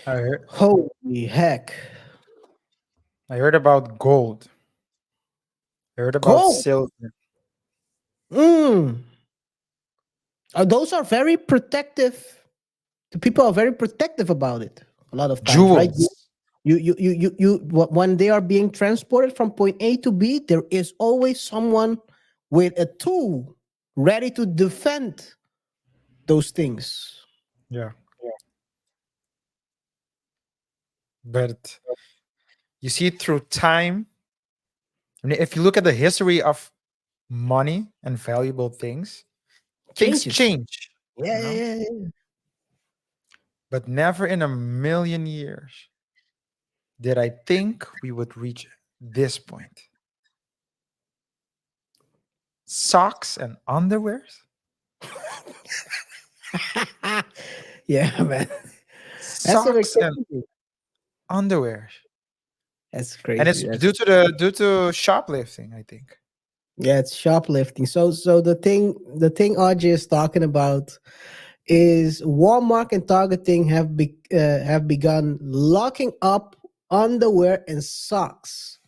I heard, Holy heck. I heard about gold. I heard about Gold. silver. Mm. Those are very protective. The people are very protective about it a lot of times, right? Jewels. When they are being transported from point A to B, there is always someone with a tool ready to defend those things. Yeah. But you see, through time, I mean, if you look at the history of money and valuable things Changes. change, Yeah, you know, yeah, yeah, yeah. but never in a million years did I think we would reach this point. Socks and underwears? Yeah, man. That's a bit Socks and crazy. underwears. That's And it's crazy. That's due to shoplifting, I think. Yeah, it's shoplifting. So the thing RJ is talking about is Walmart and Targeting have begun locking up underwear and socks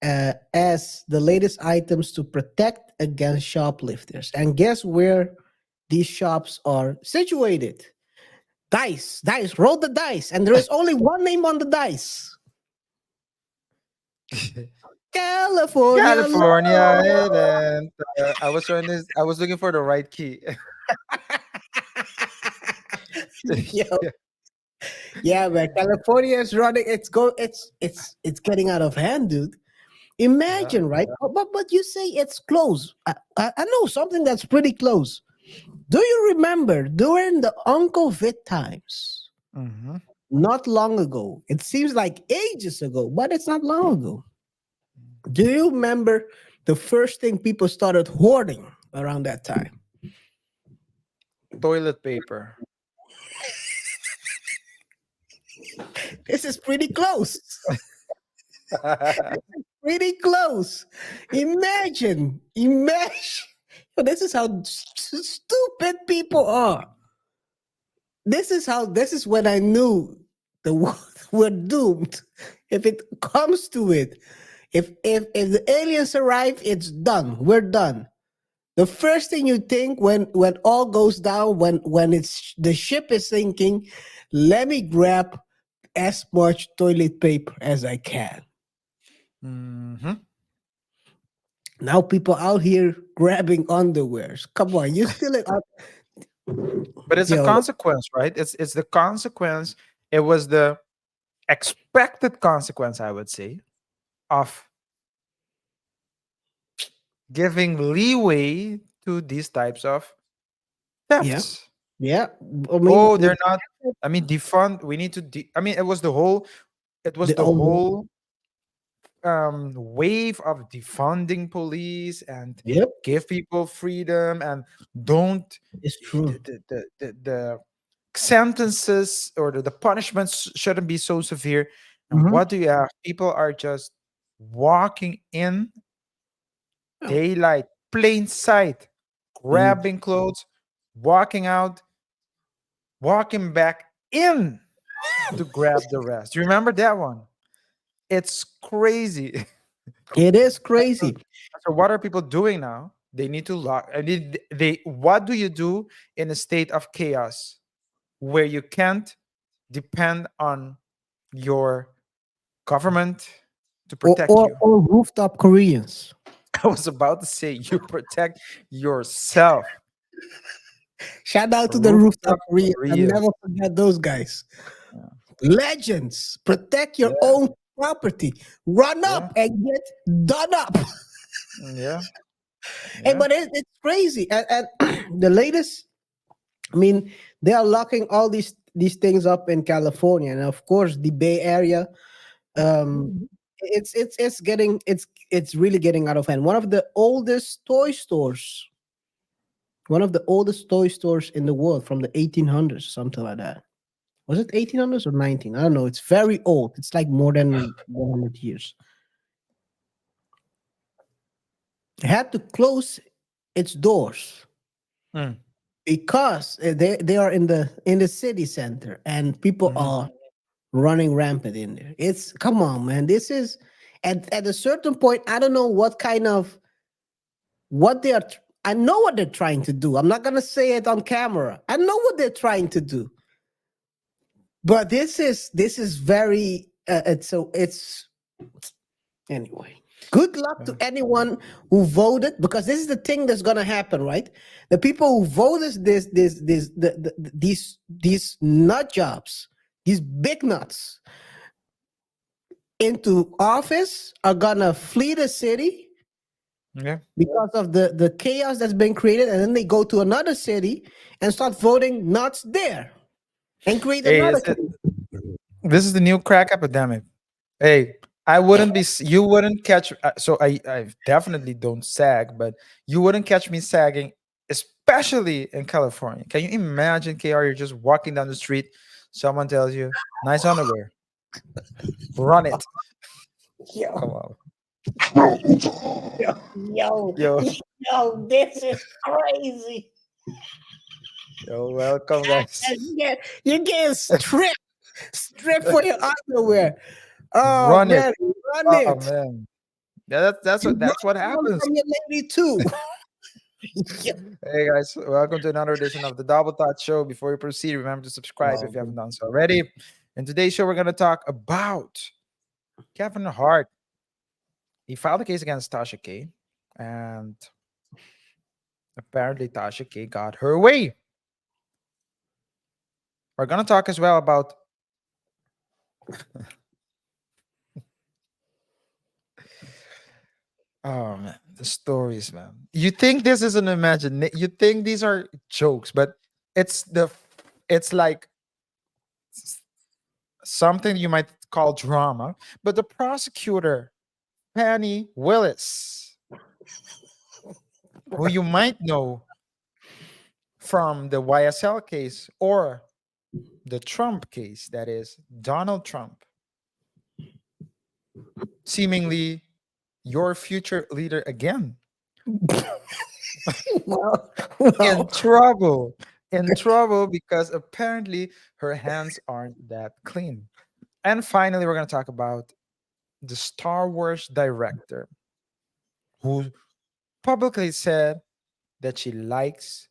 as the latest items to protect against shoplifters. And guess where these shops are situated? Dice, roll the dice, and there is only one name on the dice: California. California, and I was looking for the right key. Yo, yeah, man. California is running. It's getting out of hand, dude. Yeah. Imagine, right? But you say it's close. I know something that's pretty close. Do you remember during the Uncle Vit times? Hmm. Not long ago. It seems like ages ago, but it's not long ago. Do you remember the first thing people started hoarding around that time? Toilet paper. This is pretty close. Pretty close. Imagine. This is how stupid people are. This is when I knew the world we're doomed. If it comes to it, if the aliens arrive, it's done. We're done. The first thing you think when all goes down, when it's the ship is sinking, let me grab as much toilet paper as I can. Hmm. Now people out here grabbing underwears. Come on, you still But it's a yo. consequence, right? It's the consequence. It was the expected consequence, I would say, of giving leeway to these types of Yeah, thefts. yeah. I mean, Oh, they're not. I mean, defund. We need to. I mean, it was the whole. It was the the oh, whole wave of defunding police and yep, give people freedom and don't it's true. the sentences or the punishments shouldn't be so severe. And Hmm. what do you have? People are just walking in Oh, daylight, plain sight, and grabbing clothes, walking out, walking back in to grab the rest. You remember that one? It's crazy. it is So, crazy. so what are people doing now? They need to lock. I mean, they. What do you do in a state of chaos where you can't depend on your government to Or protect or, you? or rooftop Koreans. I was about to say you protect yourself. Shout out to the rooftop Rooftop Koreans. I Koreans. never forget those guys. Yeah, Legends. Protect your yeah, own property. Run yeah, up and get done up. yeah. Hey, Yeah. but it's crazy. And the latest, I mean, they are locking all these things up in California, and of course, the Bay Area. Um, it's really getting out of hand. One of the oldest toy stores in the world from the 1800s, something like that. Was it 1800s or 19? I don't know. It's very old. It's like more than 100 years. It had to close its doors Mm, because they are in the city center, and people mhm. are running rampant in there. It's come on, man. This is at a certain point. I don't know what kind of what they are. I know what they're trying to do. I'm not gonna say it on camera. I know what they're trying to do. But this is very. It's anyway. Good luck to Yeah. anyone who voted, because this is the thing that's gonna happen, right? The people who voted these nut jobs, these big nuts into office are gonna flee the city Yeah. because of the chaos that's been created, and then they go to another city and start voting nuts there and create Hey, another is it? chaos. This is the new crack epidemic. Hey, I wouldn't be. You wouldn't catch. So I definitely don't sag, but you wouldn't catch me sagging, especially in California. Can you imagine, KR? You're just walking down the street. Someone tells you, "Nice underwear. Run it." Come Yo, on, yo, yo, yo, this is crazy. yo. Welcome, guys. You get stripped for your underwear. Oh Run it. man, run Oh it. man. Yeah, You that's what run happens. from your lady too. Yeah. Hey guys, welcome to another edition of the Double Thought Show. Before we proceed, remember to subscribe if you haven't done so already. In today's show, we're going to talk about Kevin Hart. He filed a case against Tasha K, and apparently Tasha K got her way. We're going to talk as well about oh man, the stories, man. You think this is an imagination? You think these are jokes, but it's the it's like s- something you might call drama. But the prosecutor, Fani Willis, who you might know from the YSL case or the Trump case, that is Donald Trump, seemingly your future leader again, Well, in well, trouble. In trouble because apparently her hands aren't that clean. And finally, we're going to talk about the Star Wars director who publicly said that she likes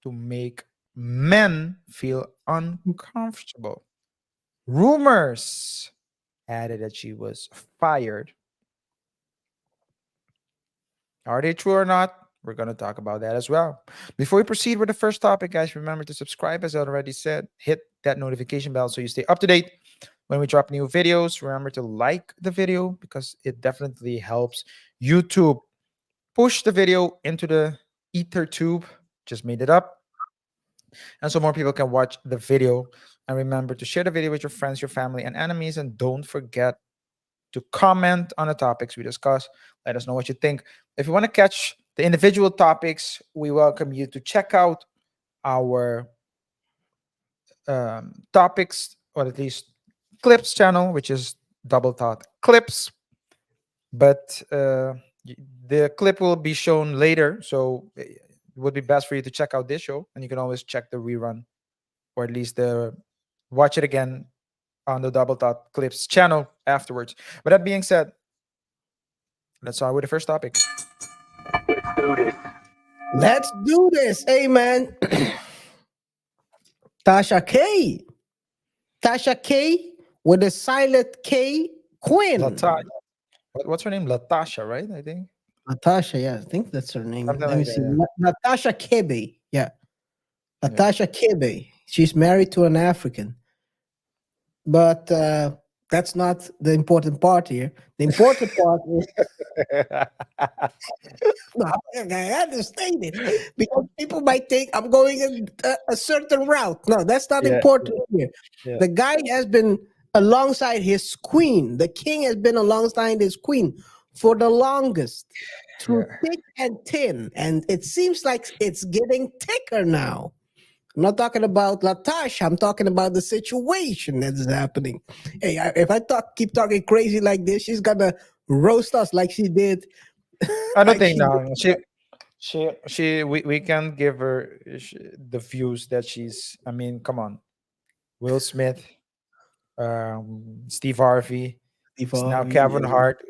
to make men feel uncomfortable. Rumors added that she was fired. Are they true or not? We're going to talk about that as well. Before we proceed with the first topic, guys, remember to subscribe, as I already said. Hit that notification bell so you stay up to date when we drop new videos. Remember to like the video because it definitely helps YouTube push the video into the ether tube. Just made it up. And so more people can watch the video. And remember to share the video with your friends, your family, and enemies. And don't forget to comment on the topics we discuss. Let us know what you think. If you want to catch the individual topics, we welcome you to check out our topics, or at least clips channel, which is Double Thought Clips. But the clip will be shown later. So it would be best for you to check out this show. And you can always check the rerun, or at least the watch it again on the Double Thought Clips channel afterwards. With that being said, let's start with the first topic. let's do this. Hey man. Tasha K. Tasha K with a silent K Lata, Quinn. what's her name? Latasha, right? I think Natasha, yeah, I think that's her name. something Let me like see. that. Natasha Kebe. Yeah. Yeah. Natasha Kebe. She's married to an African. But that's not the important part here. The important part is no, I understand it because people might think I'm going a certain route. No, that's not Yeah. important here. Yeah. The guy has been alongside his queen. The king has been alongside his queen for the longest, through Yeah. thick and thin, and it seems like it's getting thicker now. I'm not talking about Latasha. I'm talking about the situation that is happening. Hey, if I keep talking crazy like this, she's gonna roast us like she did, I don't like think she did. no. We can give her the views that she's. I mean, come on, Will Smith. Steve Harvey. Steve It's now Harvey. Kevin Hart.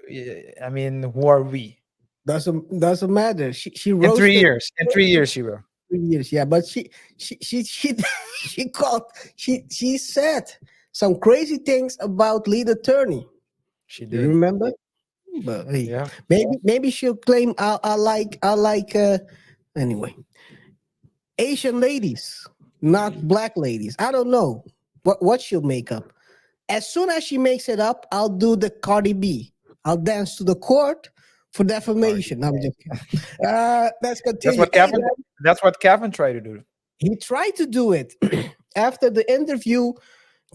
I mean, who are we? Doesn't matter. She In three roasted years. In 3 years, she will. 3 years. Yeah, but she she called she said some crazy things about lead attorney. She Do you did. remember? But hey, Yeah. maybe she'll claim I like anyway Asian ladies, not black ladies. I don't know what she'll make up. As soon as she makes it up, I'll do the Cardi B. I'll dance to the court for Cardi. defamation. No, I'm just kidding. Let's That's continue. what Hey, Kevin. That's what Kevin tried to do. he tried to do it after the interview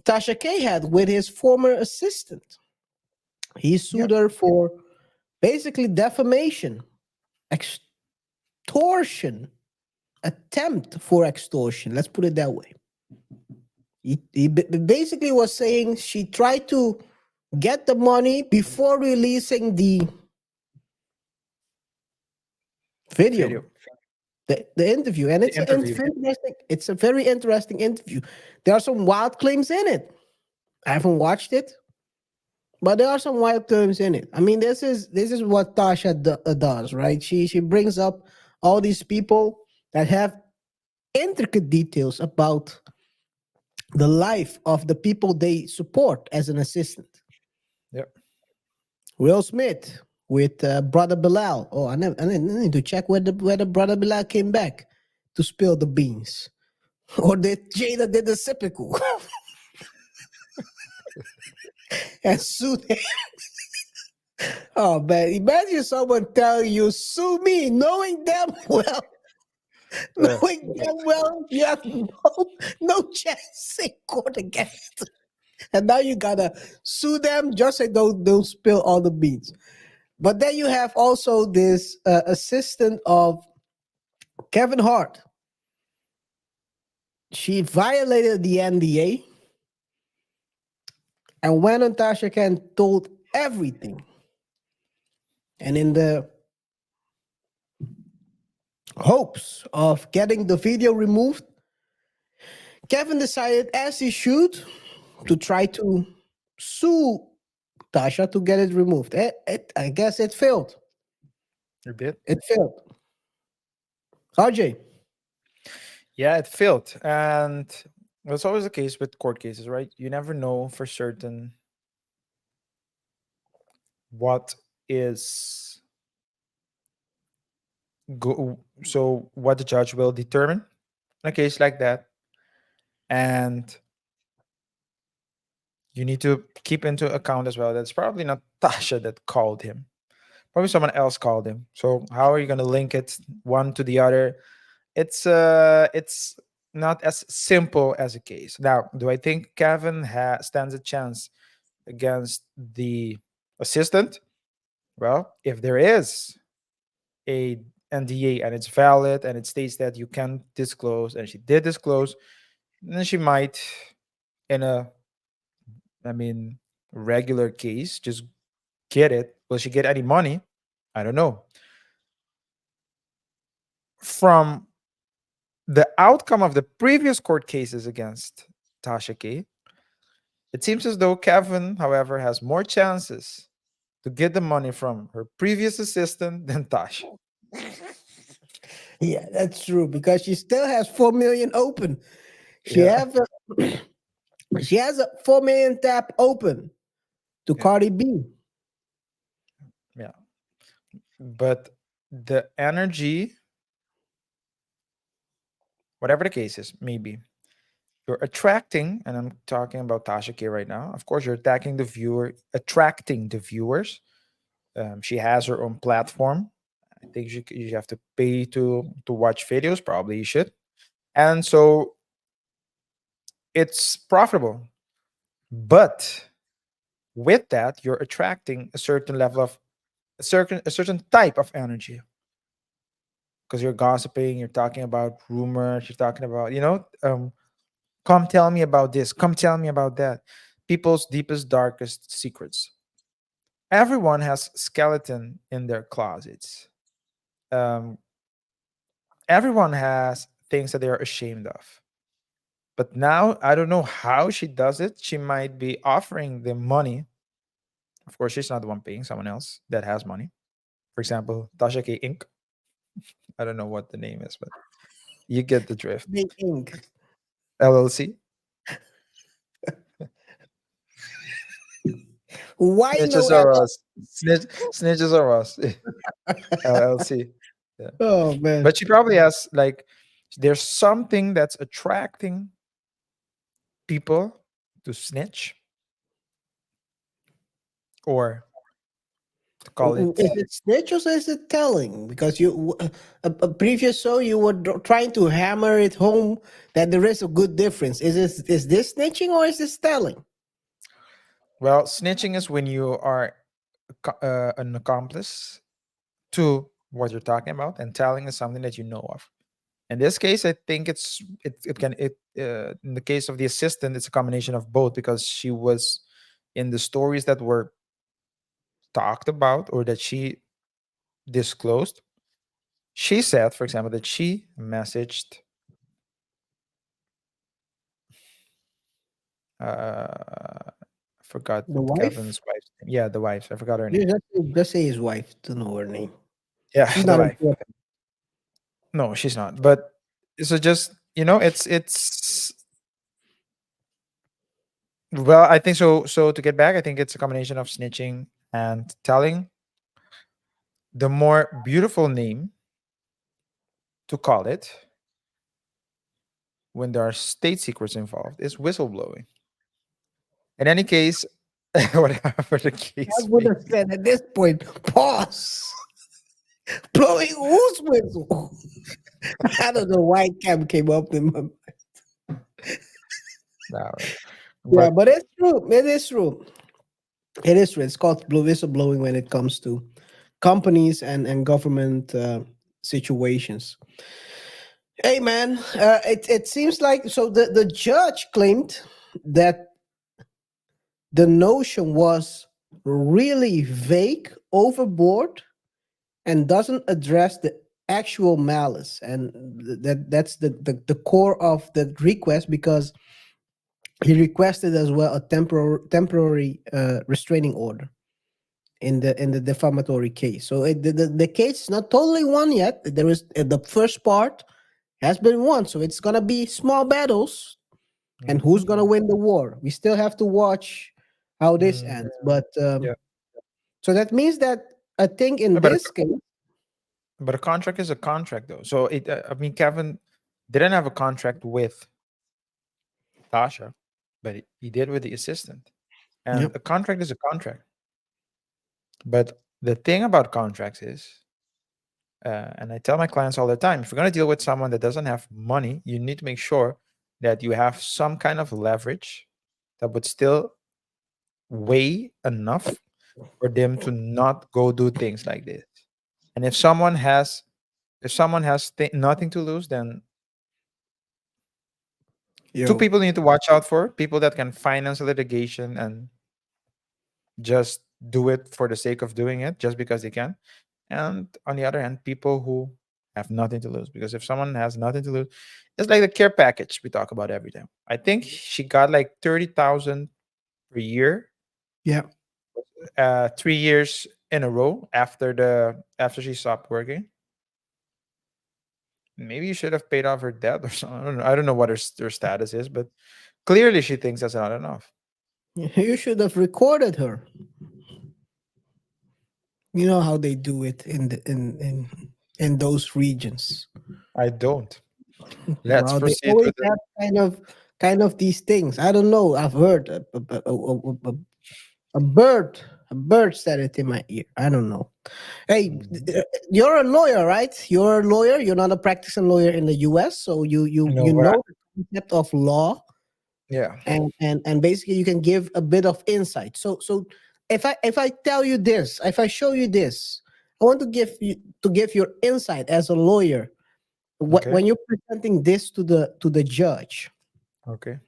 Tasha K had with his former assistant. He Yeah. sued her for basically defamation, extortion, attempt for extortion. Let's put it that way. He basically was saying she tried to get the money before releasing the video, Video. the interview, and The interview. it's a very interesting interview. There are some wild claims in it. I haven't watched it, but there are some wild claims in it. I mean, this is what Tasha does, right? She brings up all these people that have intricate details about the life of the people they support as an assistant. Yep. Will Smith with brother Bilal. Oh, I need to check whether brother Bilal came back to spill the beans, or did Jada did the typical and sued him. Oh man, imagine someone telling you sue me, knowing damn well, Uh, knowing damn well you have no chance in court against them. And now you gotta sue them just so don't spill all the beans. But then you have also this assistant of Kevin Hart. She violated the NDA and went on Tasha Khan, told everything. And in the hopes of getting the video removed, Kevin decided, as he should, to try to sue Tasha to get it removed. I guess it failed. you did. It failed. RJ. Yeah, it failed, and that's always the case with court cases, right? You never know for certain what is so what the judge will determine in a case like that, and you need to keep into account as well that's probably not Tasha that called him. Probably someone else called him. So how are you going to link it one to the other? It's not as simple as a case. Now, do I think Kevin stands a chance against the assistant? Well, if there is a NDA and it's valid and it states that you can disclose and she did disclose, then she might, in a, I mean, regular case, just get it. Will she get any money? I don't know. From the outcome of the previous court cases against Tasha K, it seems as though Kevin, however, has more chances to get the money from her previous assistant than Tasha. Yeah, that's true because she still has 4 million open. She Yeah, have a, she has a 4 million tap open to yeah, Cardi B. yeah. But the energy, whatever the case is, maybe you're attracting, and I'm talking about Tasha K right now. Of course, you're attacking the viewer, attracting the viewers. She has her own platform. I think you have to pay to watch videos. Probably you should, and so it's profitable. But with that, you're attracting a certain level of a certain type of energy because you're gossiping, you're talking about rumors, you're talking about come tell me about this, come tell me about that. People's deepest, darkest secrets. Everyone has skeleton in their closets. Um, everyone has things that they are ashamed of. But now I don't know how she does it. She might be offering the money. Of course, she's not the one paying, someone else that has money. For example, Tasha K Inc. I don't know what the name is, but you get the drift. Big ink. LLC. Why no Snitches are LL? us. Snitches are us. LLC. Yeah. Oh man. But she probably has like there's something that's attracting people to snitch or to call Is it. it snitch or is it telling? Because a previous show you were trying to hammer it home that there is a good difference. Is this snitching or is this telling? Well, snitching is when you are an accomplice to what you're talking about, and telling is something that you know of. In this case, I think it in the case of the assistant, it's a combination of both because she was in the stories that were talked about or that she disclosed. She said, for example, that she messaged I forgot The wife? Kevin's wife's name. Yeah, the wife. I forgot her You name. just say his wife to know her name. Yeah, She's the not wife. important. No, she's not. But so just it's well, I think so. So to get back, I think it's a combination of snitching and telling. The more beautiful name to call it when there are state secrets involved is whistleblowing. In any case, whatever the I case would may have be. said at this point, pause. Blowing whose whistle? I don't know why Cam came up in my. No, Yeah, but but it's true. It is true. It is true. It's called whistleblowing when it comes to companies and government situations. Hey, man, it seems like so the judge claimed that the notion was really vague, overboard, and doesn't address the actual malice, and that's the core of the request because he requested as well a temporary restraining order in the defamatory case. So the case is not totally won yet. There is the first part has been won, so it's gonna be small battles, and who's mhm, gonna win the war? We still have to watch how this mm, ends. But yeah, so that means that I think in but this case, a contract is a contract though. So I mean, Kevin didn't have a contract with Tasha, but he did with the assistant. yeah, And a contract is a contract. But the thing about contracts is, and I tell my clients all the time, if you're going to deal with someone that doesn't have money, you need to make sure that you have some kind of leverage that would still weigh enough for them to not go do things like this. And if someone has nothing to lose, then two yo, people need to watch out for people that can finance litigation and just do it for the sake of doing it just because they can. And on the other hand, people who have nothing to lose. Because if someone has nothing to lose, it's like the care package we talk about every time. I think she got like 30,000 per year, yeah. 3 years in a row after she stopped working. Maybe you should have paid off her debt or something. I don't know what her status is, but clearly she thinks that's not enough. You should have recorded her. You know how they do it in those regions. I don't. Let's Well, they proceed always with it. have kind of these things. I don't know. I've heard a bird a bird said it in my ear. I don't know. Hey, Mhm. you're a lawyer, right? You're a lawyer. You're not a practicing lawyer in the U.S., so you You you know you what? know the concept of law, Yeah. and basically you can give a bit of insight. So if I tell you this, if I show you this, I want to give your insight as a lawyer. Okay. When you're presenting this to the judge, Okay.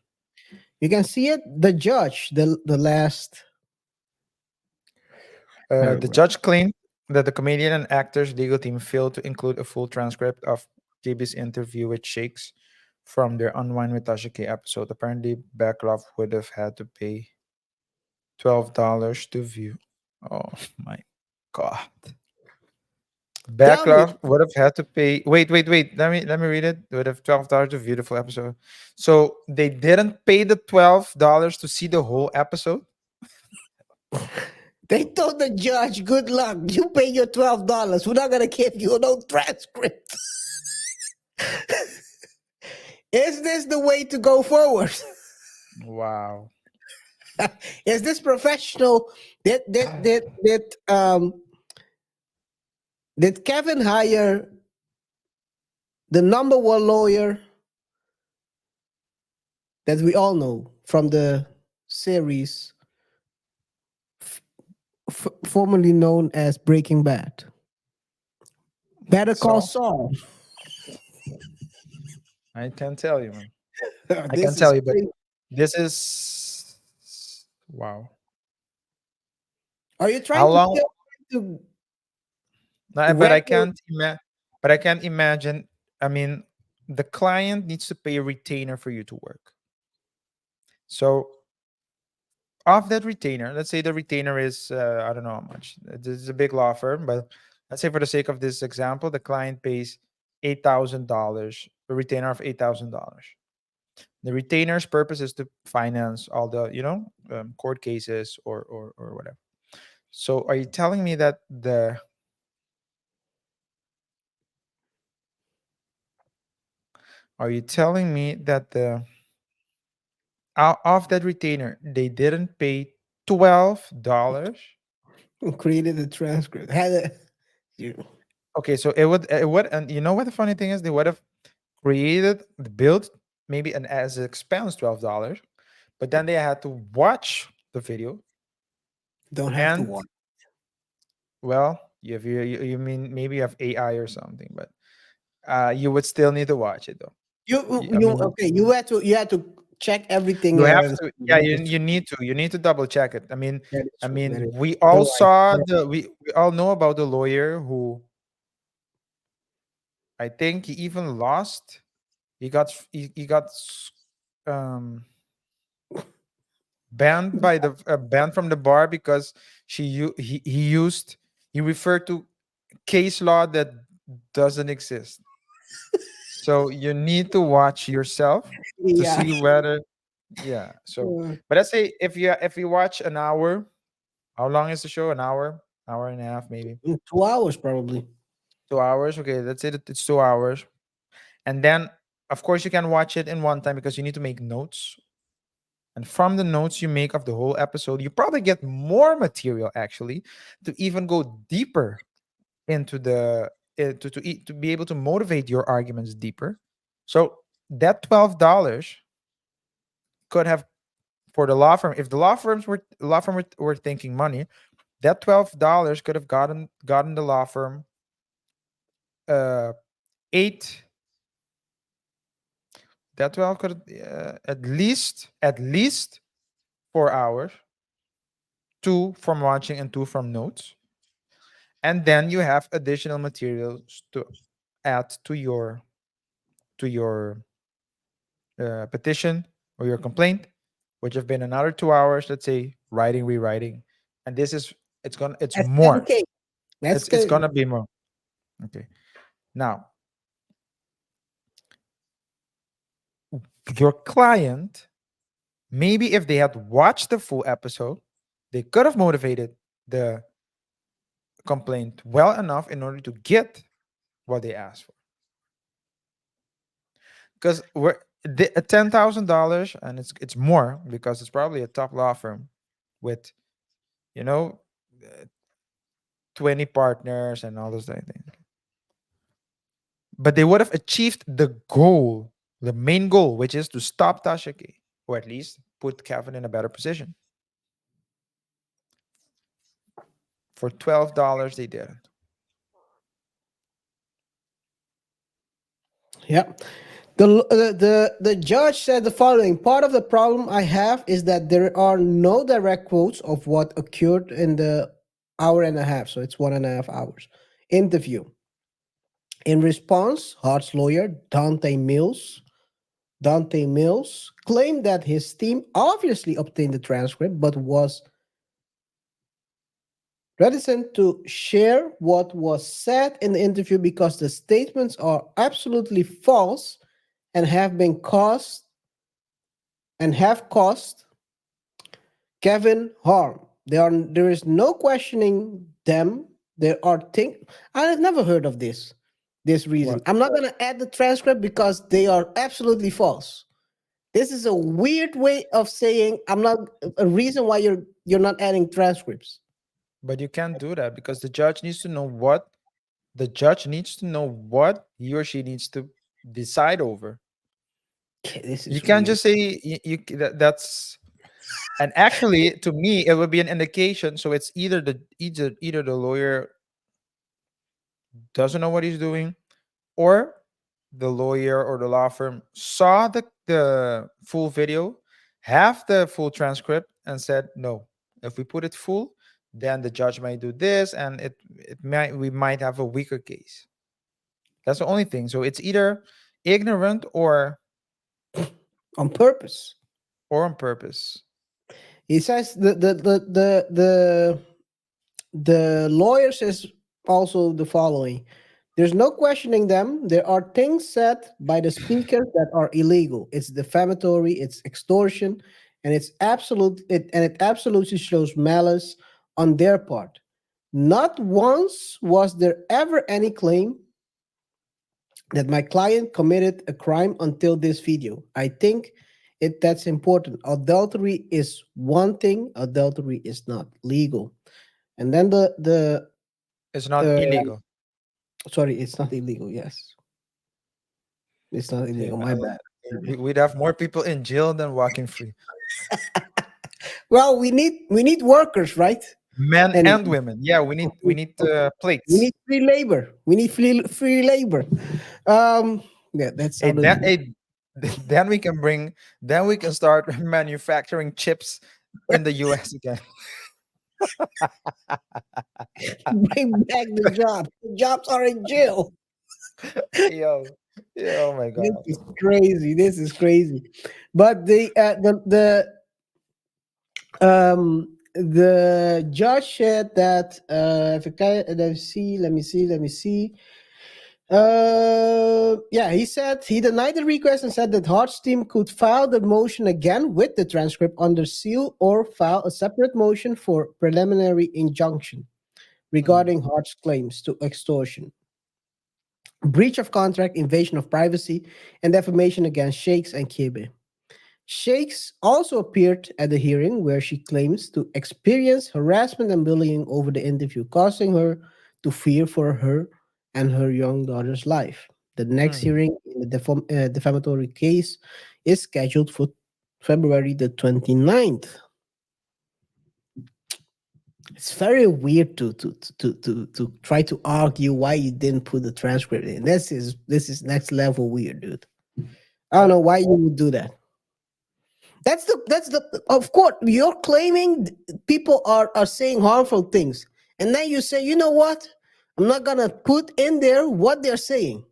you can see it. The judge, the last The paragraph. judge claimed that the comedian and actor's legal team failed to include a full transcript of JB's interview with Shakes from their Unwind with Tasha K episode. Apparently, Backlove would have had to pay $12 to view. Oh my god. Tell me, Backlove would have had to pay. Wait. Let me read it. Would have $12 to view the full episode. So they didn't pay the $12 to see the whole episode. they told the judge, "Good luck. You pay your $12. We're not gonna give you no transcript." Is this the way to go forward? Wow. Is this professional? Did Kevin hire the number one lawyer that we all know from the series, formerly known as Breaking Bad? Better Call So Saul. I can tell you, man. I can This tell is you, but crazy. this is wow. Are you trying How to long? still to No, but I record? can't but I can't imagine. I mean, the client needs to pay a retainer for you to work. So off that retainer, let's say the retainer is I don't know how much. This is a big law firm, but let's say for the sake of this example, the client pays $8,000, a retainer of $8,000. The retainer's purpose is to finance all the court cases or whatever. So are you telling me that the are you telling me that the out of that retainer they didn't pay $12? Created a transcript. Had a you. Okay, so it would, and you know what the funny thing is, they would have created the build maybe an as expense $12, but then they had to watch the video. Don't have to And watch. well, you mean maybe you have AI or something, but you would still need to watch it though. I You mean, okay? You had to check everything. you have to, yeah, That is you need to double check it. I mean, that is true. That is we true. all Otherwise, saw we all know about the lawyer who I think he even lost. He got um banned by the banned from the bar because he used he referred to case law that doesn't exist. So you need to watch yourself to yeah, see whether, yeah. So but let's say if you watch an hour, how long is the show? An hour and a half, maybe 2 hours probably. 2 hours. Okay, let's say that it's 2 hours, and then of course you can watch it in one time because you need to make notes. And from the notes you make of the whole episode, you probably get more material actually to even go deeper into the to be able to motivate your arguments deeper. So that $12 could have, for the law firm, if the law firm were thinking money, that $12 could have gotten the law firm uh eight that 12 could at least 4 hours, two from watching and two from notes, and then you have additional materials to add to your petition or your complaint, which have been another 2 hours, let's say, writing, rewriting. And this is, it's That's more. 10K. That's It's good. gonna be more. Okay. Now, your client, maybe if they had watched the full episode, they could have motivated the complaint well enough in order to get what they asked for. Because $10,000, and it's more because it's probably a top law firm with, you know, uh, 20 partners and all those things. But they would have achieved the goal, the main goal, which is to stop Tasha K, or at least put Kevin in a better position. For $12, they didn't. Yeah. The judge said the following: part of the problem I have is that there are no direct quotes of what occurred in the hour and a half, so it's 1.5 hours interview. In response, Hart's lawyer Dante Mills Dante Mills, claimed that his team obviously obtained the transcript but was reticent to share what was said in the interview because the statements are absolutely false and have caused Kevin harm. There is no questioning them. There are things I've never heard of this reason. What? I'm not gonna add the transcript because they are absolutely false. This is a weird way of saying I'm not a reason why you're not adding transcripts. But you can't do that because the judge needs to know what he or she needs to decide over. This You is can't weird. just say that's. And actually, to me, it would be an indication. So it's either the lawyer doesn't know what he's doing, or the lawyer or the law firm saw the full video, have the full transcript, and said no. If we put it full, then the judge might do this, and we might have a weaker case. That's the only thing. So it's either ignorant On purpose. or on purpose. He says the lawyer says also the following. There's no questioning them. There are things said by the speakers that are illegal. It's defamatory, it's extortion, and it absolutely shows malice on their part. Not once was there ever any claim that my client committed a crime until this video. I think that's important. Adultery is one thing, adultery is not legal. And then It's not uh, illegal. sorry, it's not illegal. Yes, it's not Yeah, illegal. My bad. My bad. we'd have more people in jail than walking free, Well, we need workers, right? men And and women. Yeah, we need we plates. need free labor. We need free labor. Yeah, that A, sounded then, a, then we can then we can start manufacturing chips in the US again. bring back the jobs. The jobs are in jail. Yo, yeah, oh my This god. is crazy. This is crazy. But the judge said that if it let me see. Yeah, he said he denied the request and said that Hart's team could file the motion again with the transcript under seal or file a separate motion for preliminary injunction Mm. regarding Hart's claims to extortion, breach of contract, invasion of privacy, and defamation against Shakes and Kibe. Shakes also appeared at the hearing where she claims to experience harassment and bullying over the interview, causing her to fear for her and her young daughter's life. The next Mm. hearing in the defamatory case is scheduled for February the 29th. It's very weird to try to argue why you didn't put the transcript in. This is next level weird, dude. I don't Uh, know why you would do that. That's the of course you're claiming people are saying harmful things, and then you say, you know what? I'm not gonna put in there what they're saying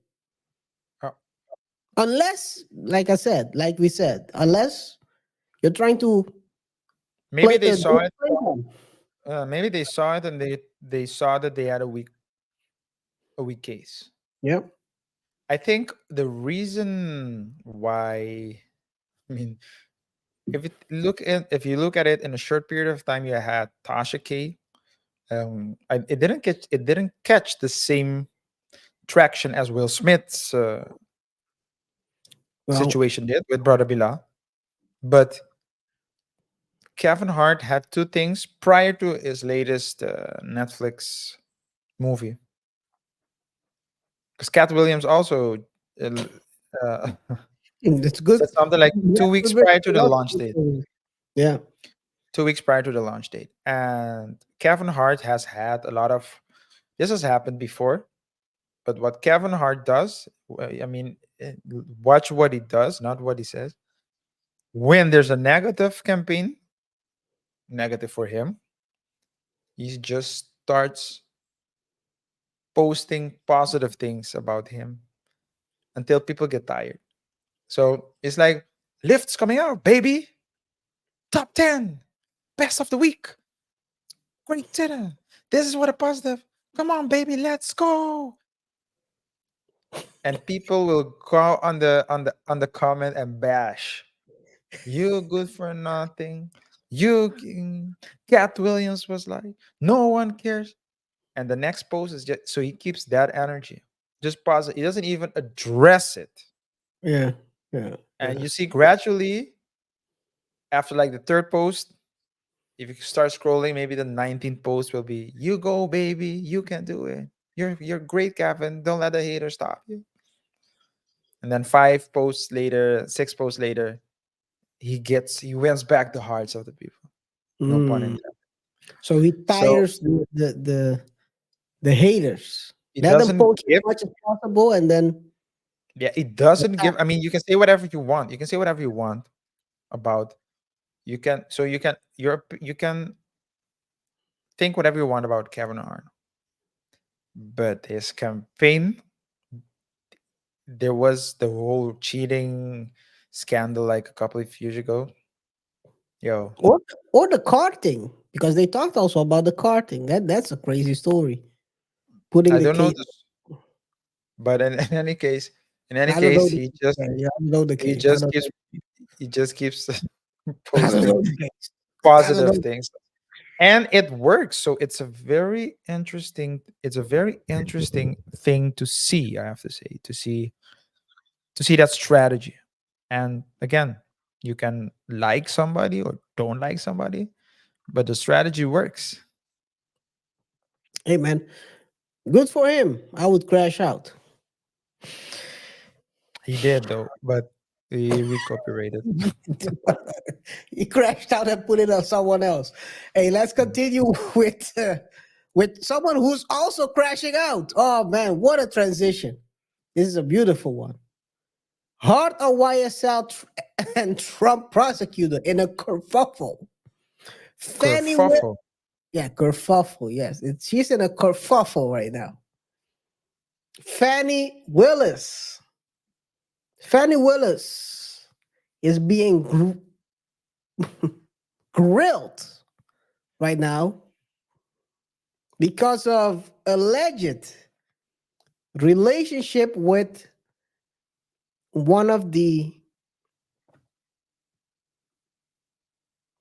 uh, unless, like I said, like we said, unless you're trying to maybe they saw it. display them. Maybe they saw it and they saw that they had a weak case. Yeah. I think the reason why, I mean, if you look at it in a short period of time, you had Tasha K. It didn't catch the same traction as Will Smith's Well, situation did with Brother Bila. But Kevin Hart had two things prior to his latest Netflix movie. Because Cat Williams also uh, uh, that's good. said something like Yeah, 2 weeks prior to the launch date. yeah. 2 weeks prior to the launch date. And Kevin Hart has had a lot of. This has happened before, but what Kevin Hart does, I mean, watch what he does, not what he says. When there's a negative campaign, negative for him, he just starts posting positive things about him until people get tired. So it's like lifts coming out, baby. Top 10, best of the week. Great dinner. This is what a positive. Come on, baby, let's go. And people will go on the comment and bash. You good for nothing. Cat Williams was like, no one cares. And the next post is just so he keeps that energy. Just positive. He doesn't even address it. Yeah, yeah, And yeah. you see gradually after like the third post, if you start scrolling, maybe the 19th post will be, you go, baby, you can do it. You're great, Gavin. Don't let the haters stop you. And then 5 posts later, 6 posts later, he wins back the hearts of the people. No pun Mm. intended. So he So tires the haters. it Let them doesn't post as give, much as possible, and then yeah, it doesn't attack. give. I mean, you can say whatever you want. You can say whatever you want about you can think whatever you want about Kevin Hart. But his campaign, there was the whole cheating scandal like a couple of years ago. Yo, or or the carting, because they talked also about the carting. That's a crazy story. Putting I the don't know case. this, but in any case, I don't know the he case. just Yeah, I don't know the he case. I just don't keeps know. he just keeps I don't posting know the case. I don't positive know. things, and it works. So it's a very interesting thing to see. I have to say, to see that strategy. And again, you can like somebody or don't like somebody, but the strategy works. Hey man, good for him. I would crash out. He did though, but he recuperated. He crashed out and put it on someone else. Hey, let's continue with someone who's also crashing out. Oh man, what a transition! This is a beautiful one. Hart of YSL and Trump prosecutor in a kerfuffle. Fannie Willis, Kerfuffle. yeah, kerfuffle. Yes, she's in a kerfuffle right now. Fannie Willis. Fannie Willis is being grilled right now because of alleged relationship with one of the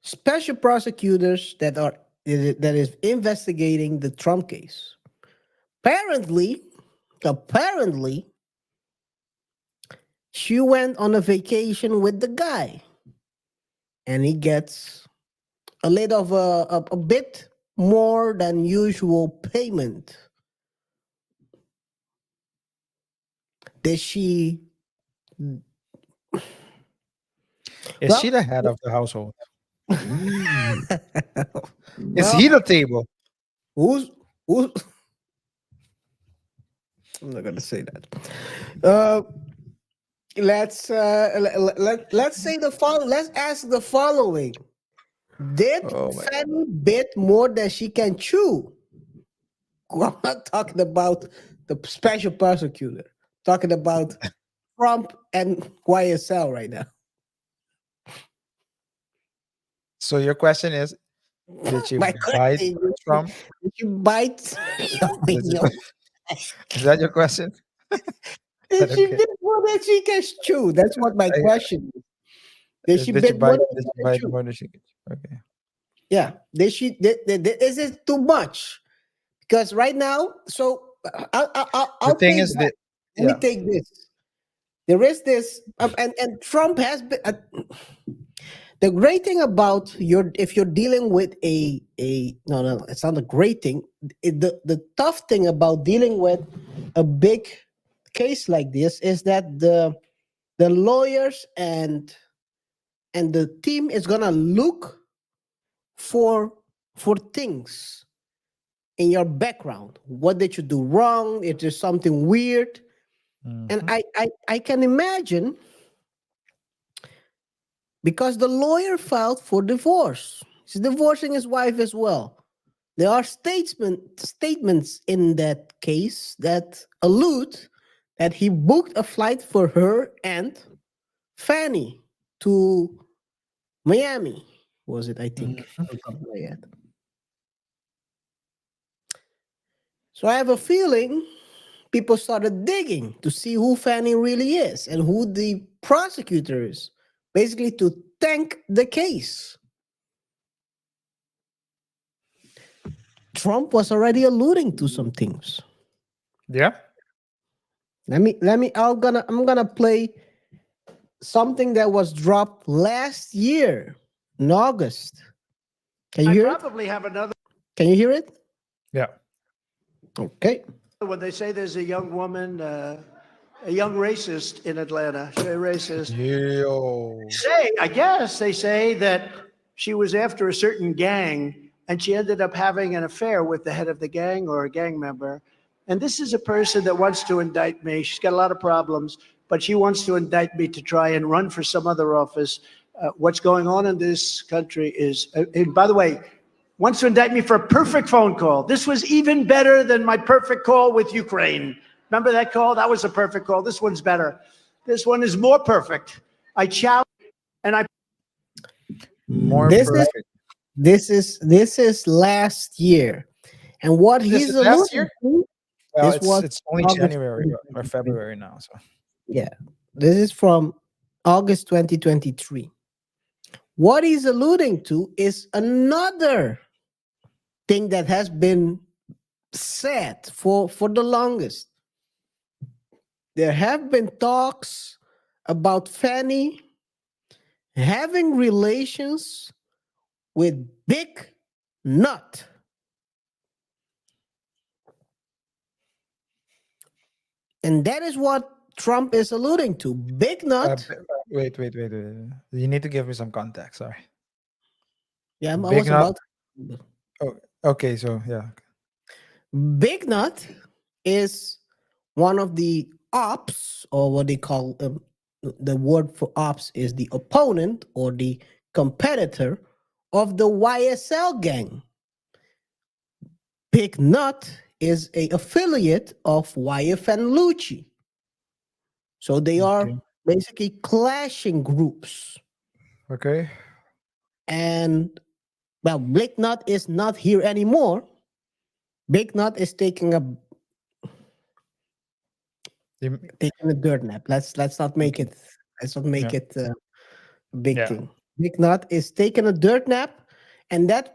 special prosecutors that is investigating the Trump case. Apparently, she went on a vacation with the guy, and he gets a little of a bit more than usual payment. Did she? Is she Well, the head of the household? Is well, he the table? who's who's? I'm not gonna say that. Uh, let's say the following. Let's ask the following: did Oh my god. Fanny bit more than she can chew? I'm not talking about the special prosecutor. Talking about Trump and YSL right now. So your question is, did she My bite question: Trump? did you bite? Did she, is that your question? Did she Okay. bit more than she can chew? That's what my I, question is. Did she did you bit more bite? than Did she you can bite chew? more than she could? Okay. Yeah. Is it too much? Because right now, so The I'll thing take is that. that, Let me yeah, take this. There is this, and Trump has been. The great thing about your if you're dealing with a no, it's not a great thing. The tough thing about dealing with a big case like this is that the lawyers and the team is gonna look for things in your background. What did you do wrong? If there's something weird, and mhm, I can imagine because the lawyer filed for divorce. He's divorcing his wife as well. There are statements in that case that allude that he booked a flight for her and Fanny to Miami. Was it? I think. Mhm. Off the top of my head. So I have a feeling people started digging to see who Fanny really is and who the prosecutor is, basically to tank the case. Trump was already alluding to some things. Yeah. I'm gonna play something that was dropped last year in August. Can you I hear it? probably have another Can you hear it? Yeah. Okay. when they say there's a young woman, a young racist in Atlanta. Say racist. Yo. I guess they say that she was after a certain gang and she ended up having an affair with the head of the gang or a gang member. And this is a person that wants to indict me. She's got a lot of problems, but she wants to indict me to try and run for some other office. What's going on in this country is, and by the way, wants to indict me for a perfect phone call. This was even better than my perfect call with Ukraine. Remember that call? That was a perfect call. This one's better. This one is more perfect. I challenge and I More This is perfect. this is last year. And what This he's is last year? alluding to, Well, this it's was it's only August January or 2023. February now. So Yeah. This is from August 2023. What he's alluding to is another thing that has been said for the longest. There have been talks about Fanny having relations with Big Nut. And that is what Trump is alluding to. Big Nut. wait. You need to give me some context. Sorry. Yeah, I Big was Nut. about. Oh, okay. So yeah. Big Nut is one of the ops, or what they call the word for ops is the opponent or the competitor of the YSL gang. Big Nut is a affiliate of YFN Lucci. So they are Okay. basically clashing groups. Okay. And well, Big Nut is not here anymore. Big Nut is You- taking a dirt nap. Let's not make Okay. it. Let's not make Yeah. it a big Yeah. thing. Big Nut is taking a dirt nap, and that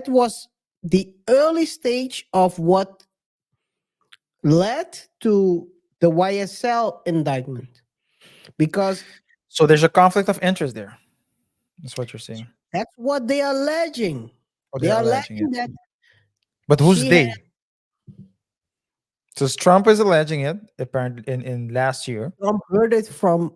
was the early stage of what led to the YSL indictment, because So there's a conflict of interest there. That's what you're saying. that's what they are alleging. Or They they're are alleging it. alleging that But who's she had they? So Trump is alleging it apparently in last year. heard it from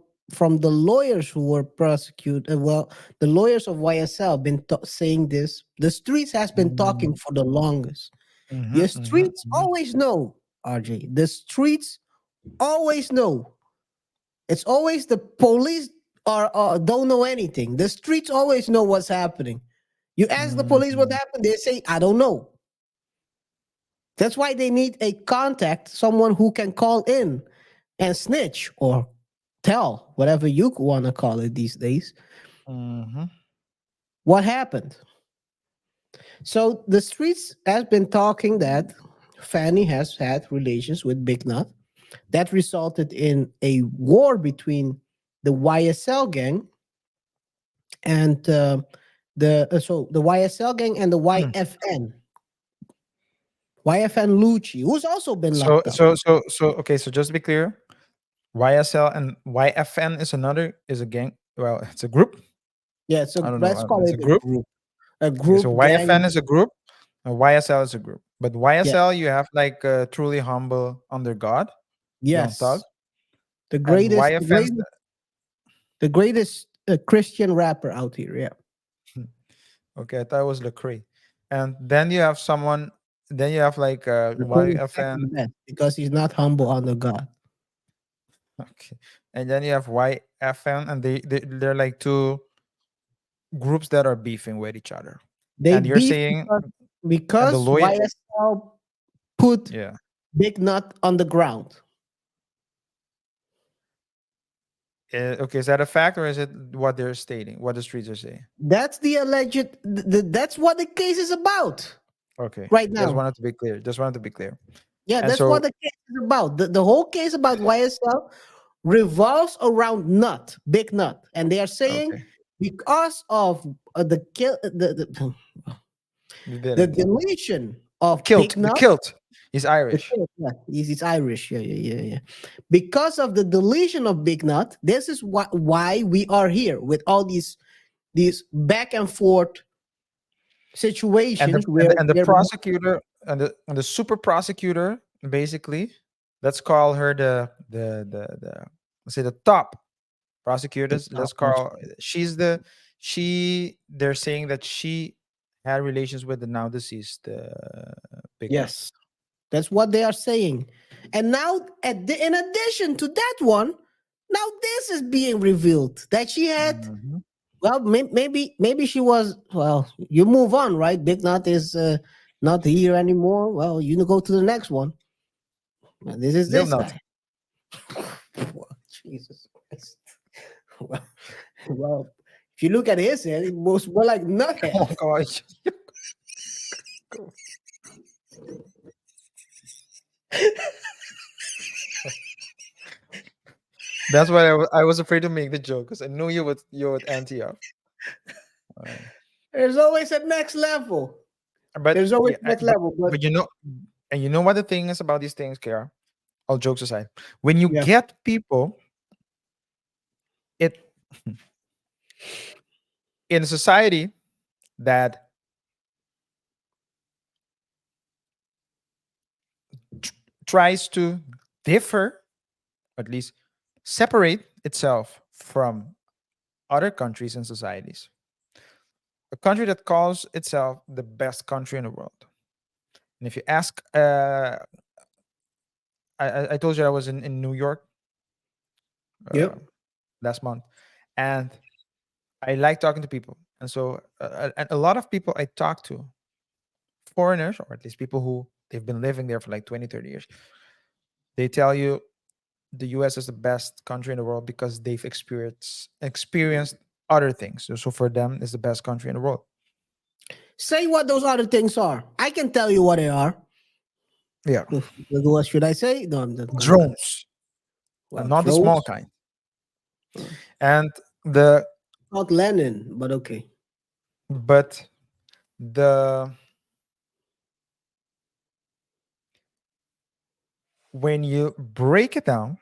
the lawyers who were prosecuted. Well, the lawyers of YSL been saying this. The streets has been talking for the longest. Mm-hmm, Your mm-hmm, streets always know, RJ. The streets always know. It's always the police are don't know anything. The streets always know what's happening. You ask the police what mm-hmm. happened, they say, I don't know. That's why they need a contact, someone who can call in and snitch or tell, whatever you want to call it these days, Mm-hmm. what happened. So the streets has been talking that Fanny has had relations with Big Nut. That resulted in a war between the YSL gang and the YSL gang and the YFN Lucci, who's also been So locked up. so so so okay. So just to be clear, YSL and YFN is a gang. Well, it's a group. Yeah, so I don't know. let's call It's it a group. a Okay, so group gang. YFN is a group, and YSL is a group. But Yeah, YSL, you have like truly humble under God, Young Thug, yes, the and greatest, the YFN. greatest, the greatest Christian rapper out here. Yeah, Okay, I thought it was Lecrae. And then you have someone. Then you have like the greatest YFN. second best because he's not humble under God. Okay, and then you have YFN, and they're like two groups that are beefing with each other. They And you're beef saying, because and the lawyer, YSL put yeah. Big Nut on the ground. Okay, is that a fact or is it what they're stating? What the streets are saying? That's the alleged. That's what the case is about Okay, right just now. wanted to be clear. Just wanted to be clear. Yeah, And that's what so, the case is about. The whole case about YSL revolves around Nut, Big Nut, and they are saying okay, because of the the villain, deletion of kilt, Big the Nut. kilt. He's The Irish. kid, yeah, he's Irish. Yeah, yeah, yeah, yeah. Because of the deletion of Big Nut, this is why we are here with all these back and forth and the situations and where the, and the where prosecutor and the super prosecutor, basically, let's call her the let's say the top the prosecutors. Let's top call prosecutor. she's the she. They're saying that she had relations with the now deceased Big Nut. Yes, that's what they are saying. And now, in addition to that one, now this is being revealed that she had. Mhm. Well, maybe she was. Well, you move on, right? Big Nut is not here anymore. Well, you go to the next one. Well, this is Lil this Nut. guy. Well, Jesus Christ. Well, well, if you look at his head, it was more like Oh nuthead. gosh. That's why I was afraid to make the joke because I knew you would anti up. Uh, There's always a next level. but There's always yeah, a next level. But but and you know what the thing is about these things, Kara. All jokes aside, when you yeah, get people, it in a society that tries to differ, at least separate itself from other countries and societies, a country that calls itself the best country in the world. And if you ask, I told you I was in New York uh, yep, last month, and I like talking to people. And so, and a lot of people I talk to, foreigners, or at least people who they've been living there for like 20, 30 years, they tell you the US is the best country in the world because they've experienced other things. So for them, it's the best country in the world. say what those other things are. I can tell you what they are. Yeah. What should I say? No, I'm not gonna. Drones, and Well, not the small trolls. kind. And the Not Lenin, but okay. but the when you break it down,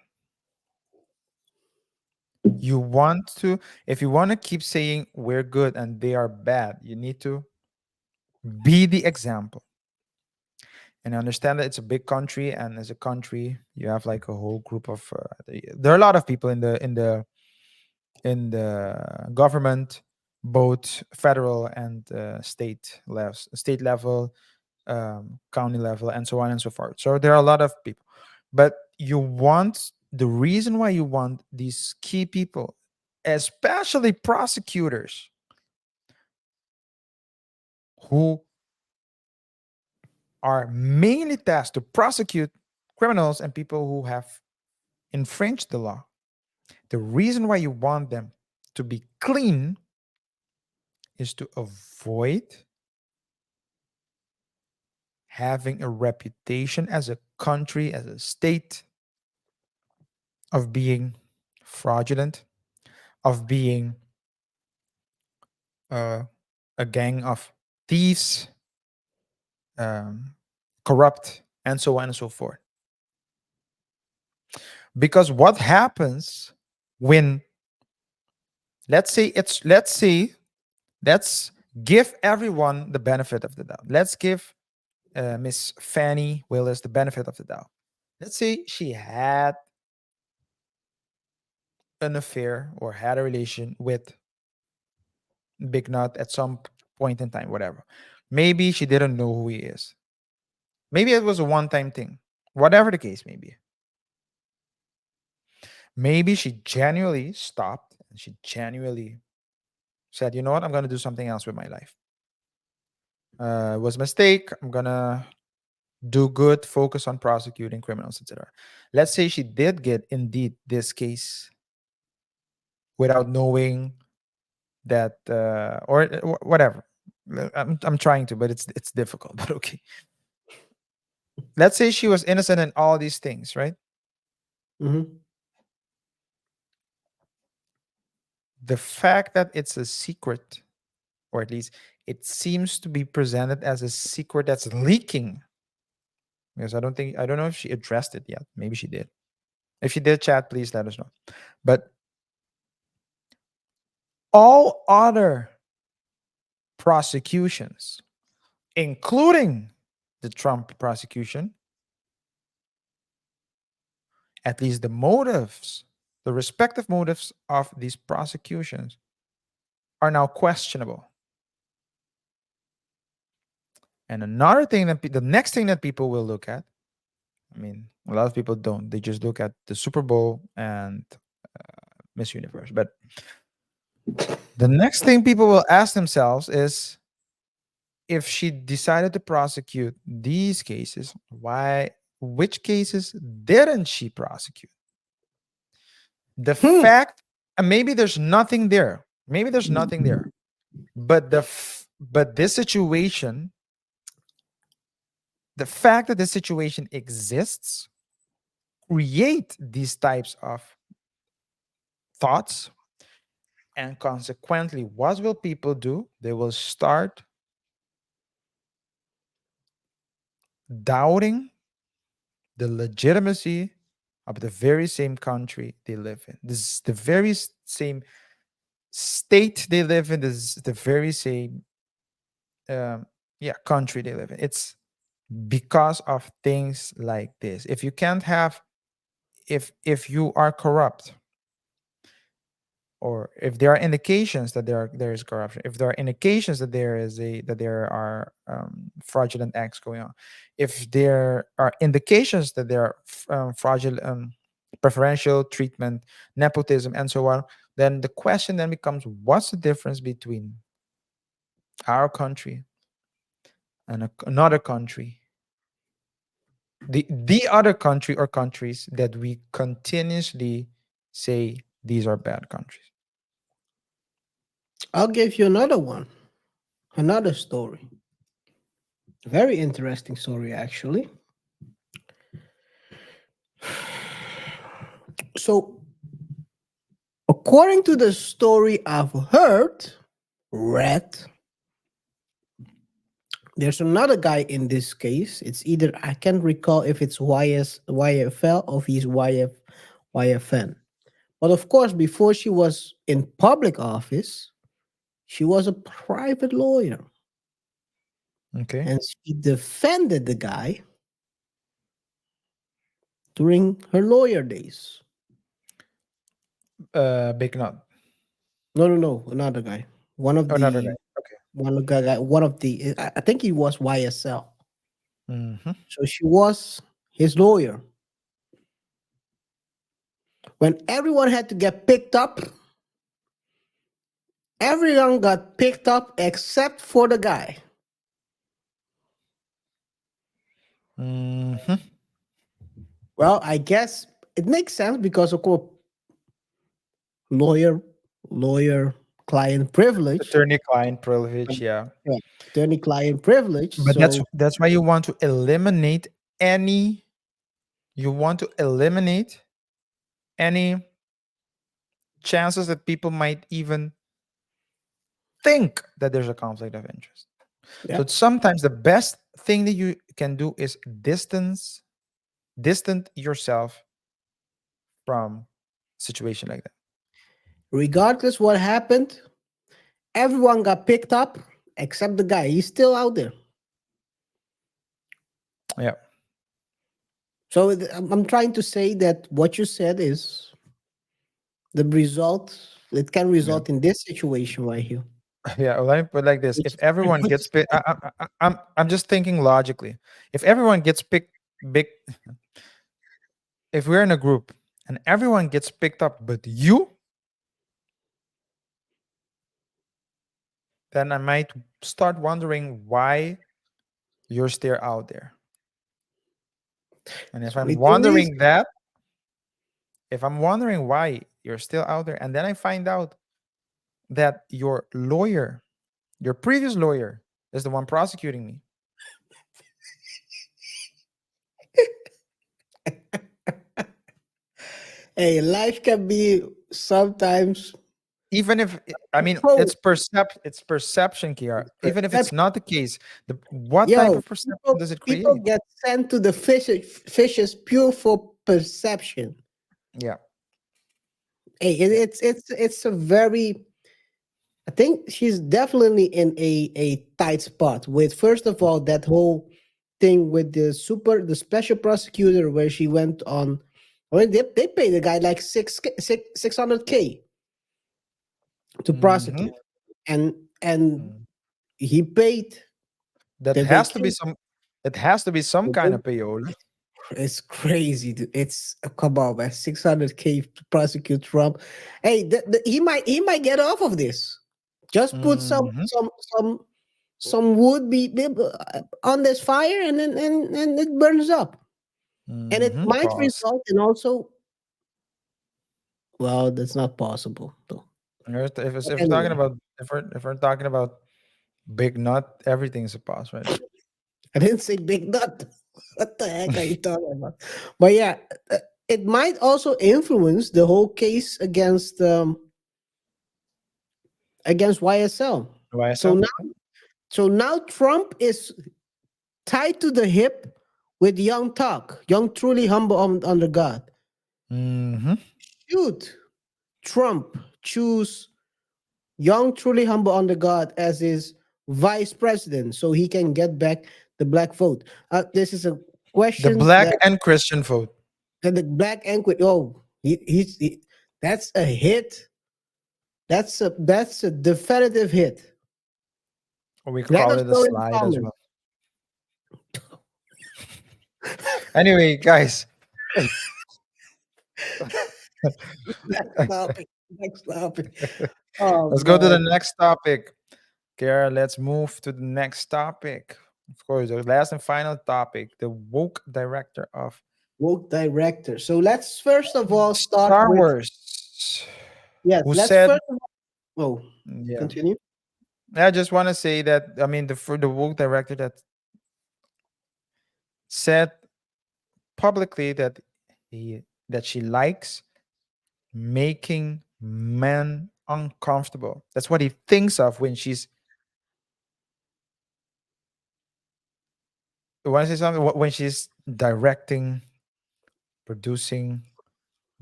you want to if you want to keep saying we're good and they are bad, you need to be the example and understand that it's a big country, and as a country you have like a whole group of there are a lot of people in the government, both federal and state level, county level, and so on and so forth. So there are a lot of people, but you want the reason why you want these key people, especially prosecutors who are mainly tasked to prosecute criminals and people who have infringed the law. The reason why you want them to be clean is to avoid having a reputation as a country, as a state, of being fraudulent, of being uh, a gang of thieves, um, corrupt, and so on and so forth. Because what happens when, let's give everyone the benefit of the doubt. Let's give Miss Fani Willis the benefit of the doubt. Let's say she had an affair or had a relation with Big Nut at some point in time, whatever. Maybe she didn't know who he is. Maybe it was a one time thing. Whatever the case may be. Maybe she genuinely stopped and she genuinely said, you know what, I'm going to do something else with my life. It was a mistake. I'm going to do good, focus on prosecuting criminals, etc. Let's say she did get indeed this case without knowing that, or whatever. I'm trying to, but it's difficult. But okay, let's say she was innocent in all these things, right? Mm-hmm. The fact that it's a secret, or at least it seems to be presented as a secret that's leaking, because I don't know if she addressed it yet. Maybe she did. If she did, chat, please let us know. But all other prosecutions, including the Trump prosecution, at least the motives, the respective motives of these prosecutions are now questionable. And another thing that the next thing that people will look at, I mean, a lot of people don't. They just look at the Super Bowl and Miss Universe. But the next thing people will ask themselves is, if she decided to prosecute these cases, why, which cases didn't she prosecute? The Hmm. fact, and maybe there's nothing there. Maybe there's nothing there. But but this situation, the fact that this situation exists, create these types of thoughts, and consequently, what will people do? They will start doubting the legitimacy of the very same country they live in. This is the very same state they live in. This is the very same, yeah, country they live in. It's because of things like this. If you can't have, if you are corrupt, or if there are indications that there is corruption, if there are indications that there are fraudulent acts going on, if there are indications that there are fraudulent, preferential treatment, nepotism, and so on, then the question then becomes, what's the difference between our country and another country, the other country or countries that we continuously say these are bad countries? I'll give you another one, another story. Very interesting story, actually. So, according to the story I've read, there's another guy in this case. It's either, I can't recall if it's YFL or if he's YFN. But of course, before she was in public office, she was a private lawyer, Okay. and she defended the guy during her lawyer days. Big nut. No, no, no, another guy. One of Oh, another guy. the Okay. one of the. I think he was YSL. Hmm. So she was his lawyer. When everyone had to get picked up, everyone got picked up except for the guy. Hmm. Well, I guess it makes sense because of course lawyer lawyer client privilege. Attorney-client privilege. Yeah, Yeah, attorney client privilege. but So that's why you want to eliminate any. You want to eliminate any chances that people might even think that there's a conflict of interest. yeah, So sometimes the best thing that you can do is distant yourself from situation like that. regardless what happened, everyone got picked up except the guy. He's still out there. Yeah. So I'm trying to say that what you said is the result. It can Yeah. result in this situation right here. Yeah, let me put it like this: Which, if everyone which gets picked, I'm just thinking logically. If everyone gets picked, big, if we're in a group and everyone gets picked up, but you, then I might start wondering why you're still out there. And so it is. if I'm wondering why you're still out there. And then I find out that your lawyer, your previous lawyer, is the one prosecuting me. Hey, life can be sometimes Even if I mean so it's perception, Kiara. Even if it's perception. not the case, what type Yo, of perception people does it people create? get sent to the fishes pure for perception. Yeah. Hey, Yeah. it's a very. I think she's definitely in a tight spot with, first of all, that whole thing with the special prosecutor where she went on. I mean, they paid the guy like 600K to Hmm. prosecute, and he paid That the has to be vacation. some. It has to be some kind of payola. It's crazy. Dude. It's come on, man. 600K to prosecute Trump. Hey, he might get off of this. Just put Hmm. some wood on this fire, and then and it burns up, and it Hmm. might Pause. result in also. Well, that's not possible though. But If we're talking anyway, about if we're talking about big nut, everything's a pause, right? I didn't say big nut. What the heck are you talking about? But yeah, it might also influence the whole case against YSL. So YSL. now, so now Trump is tied to the hip with Young Talk, Young Truly Humble under God. Hmm. Should Trump choose Young Truly Humble under God as his vice president so he can get back the black vote? This is a The question black and Christian vote. that the black anchor. Oh, that's a hit. That's a definitive hit. Or we could Let call us it a know in the slide as comments. well. Anyway, guys, Next topic. Next topic. Oh let's go to the man. next topic. Kara, let's move to the next topic. Of course, the last and final topic, the woke director of Woke director. So let's first of all start Star with, Wars, yes, who let's said, first of all, oh, yeah, continue. I just want to say that, I mean, for the woke director that said publicly that that she likes making men uncomfortable. That's what he thinks of when she's. You want to say something? When she's directing, producing,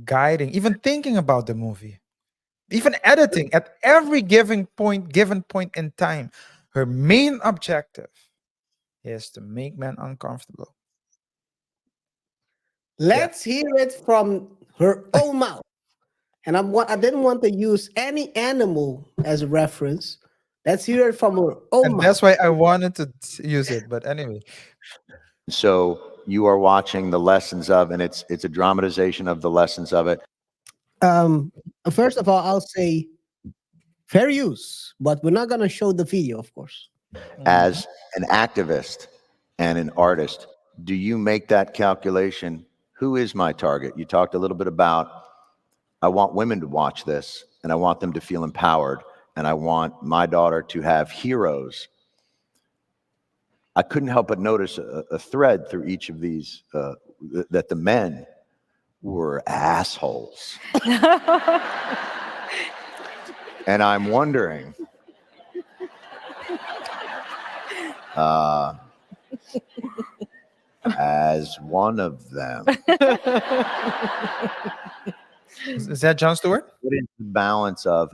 guiding, even thinking about the movie, even editing at every given point in time, her main objective is to make men uncomfortable. Yeah. Let's hear it from her own mouth. And I didn't want to use any animal as a reference. Let's hear it from her own And that's mouth. why I wanted to use it. But anyway, So you are watching the lessons of, and it's a dramatization of the lessons of it. Um, First of all, I'll say fair use, but we're not gonna show the video, of course. mhm. As an activist and an artist, do you make that calculation? Who is my target? You talked a little bit about, I want women to watch this and I want them to feel empowered and I want my daughter to have heroes. I couldn't help but notice a thread through each of these, that the men were assholes. And I'm wondering, uh, as one of them, Is that John Stewart? what is the balance of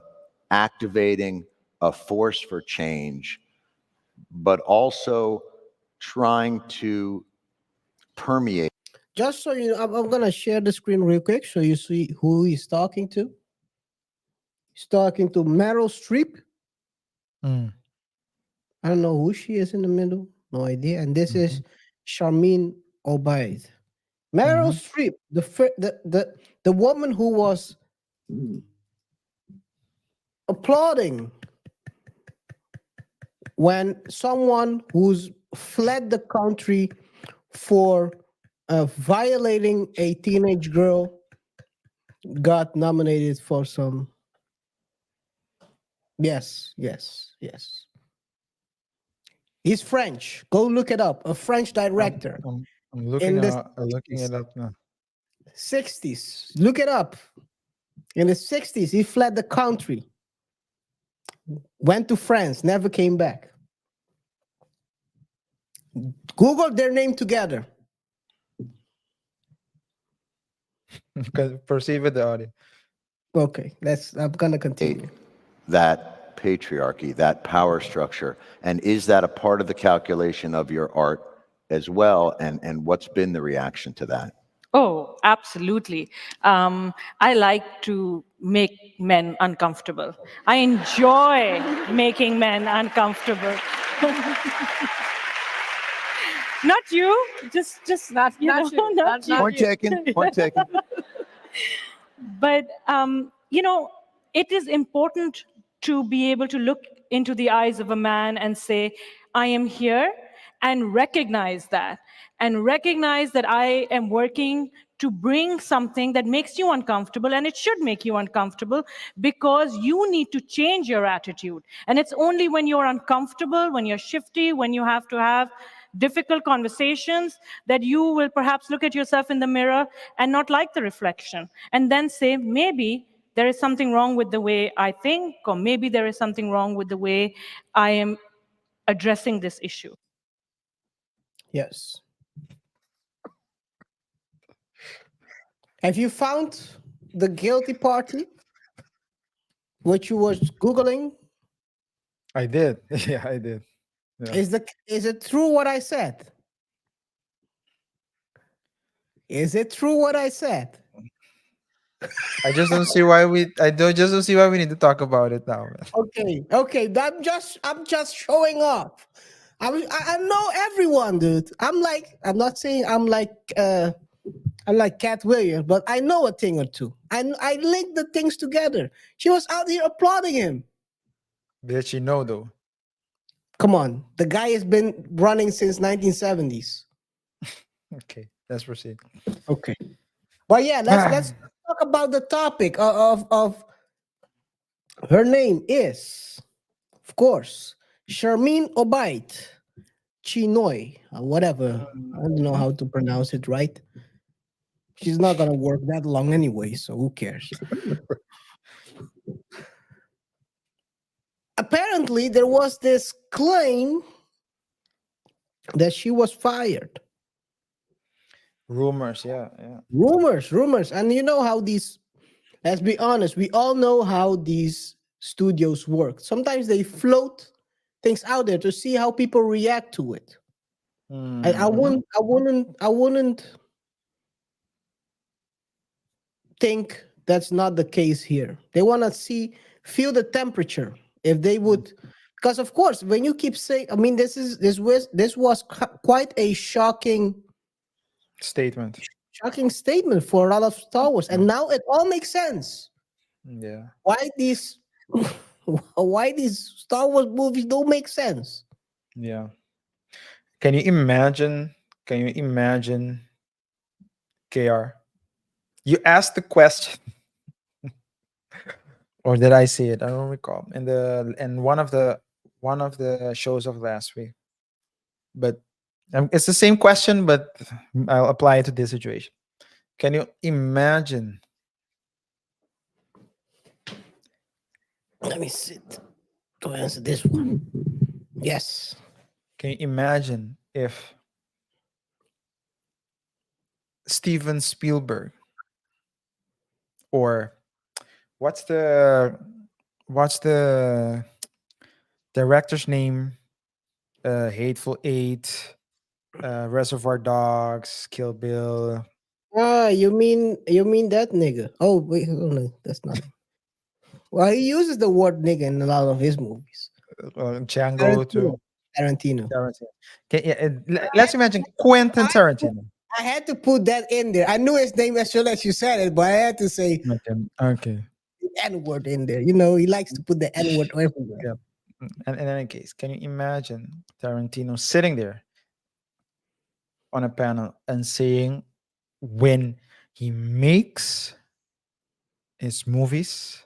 activating a force for change, but also trying to permeate? Just so you know, I'm gonna share the screen real quick so you see who he's talking to. He's talking to Meryl Streep. Mm, I don't know who she is in the middle. No idea. And this is mhm, Charmin Obaid. Meryl mhm. Streep, the woman who was applauding when someone who's fled the country for violating a teenage girl got nominated for some. Yes, yes, yes. He's French. Go look it up. A French I'm, director I'm in the looking it up now. 60s. Look it up. In the 60s, he fled the country, went to France, never came back. Google their name together. Proceed with the audio. Okay, I'm gonna continue. that patriarchy, that power structure? And is that a part of the calculation of your art as well? And what's been the reaction to that? Oh, absolutely. I like to make men uncomfortable. I enjoy making men uncomfortable. Not you, just Not, you not know, you. not you. Point taken. Point taken. But it is important to be able to look into the eyes of a man and say, I am here, and recognize that I am working to bring something that makes you uncomfortable, and it should make you uncomfortable because you need to change your attitude. And it's only when you're uncomfortable, when you're shifty, when you have to have difficult conversations, that you will perhaps look at yourself in the mirror and not like the reflection, and then say, maybe there is something wrong with the way I think, or maybe there is something wrong with the way I am addressing this issue. Yes. Have you found the guilty party, which you was Googling? I did. Yeah, I did. Yeah. Is it true what I said? Is it true what I said? I don't just don't see why we need to talk about it now, man. Okay. I'm just showing off. I know everyone, dude. I'm not saying I'm like Cat Williams, but I know a thing or two. I linked the things together. She was out here applauding him. Did she know though? Come on, the guy has been running since 1970s. Okay, let's proceed. Okay, but yeah, let's talk about the topic of her name is, of course, Sharmeen Obaid Chinoy, whatever. I don't know how to pronounce it right. She's not gonna work that long anyway, so who cares? Apparently, there was this claim that she was fired. Rumors, yeah, yeah. Rumors. And you know how these, let's be honest, we all know how these studios work. Sometimes they float things out there to see how people react to it. I Mhm. wouldn't think that's not the case here. They want to feel the temperature. If they would, because of course, when you keep saying, I mean, this was quite a Statement. shocking statement for a lot of Star Wars, and now it all makes sense. Yeah. Why these why these Star Wars movies don't make sense? Yeah. Can you imagine? Can you imagine, KR? You asked the question, or did I see it? I don't recall. In one of the shows of last week. But it's the same question, but I'll apply it to this situation. Can you imagine? Let me sit to answer this one. Yes. Can you imagine if Steven Spielberg, or what's the what's the director's name? Hateful Eight, Reservoir Dogs, Kill Bill, Ah, you mean that nigga? Oh wait, oh, no, that's not him. Well, he uses the word nigga in a lot of his movies. Django Tarantino. to Tarantino. Tarantino. Let's imagine Quentin Tarantino. I had to put that in there. I knew his name as soon as you said it, but I had to say Okay. Okay. the N word in there. You know, he likes to put the N word everywhere. Yeah. And in any case, can you imagine Tarantino sitting there on a panel and saying, when he makes is movies.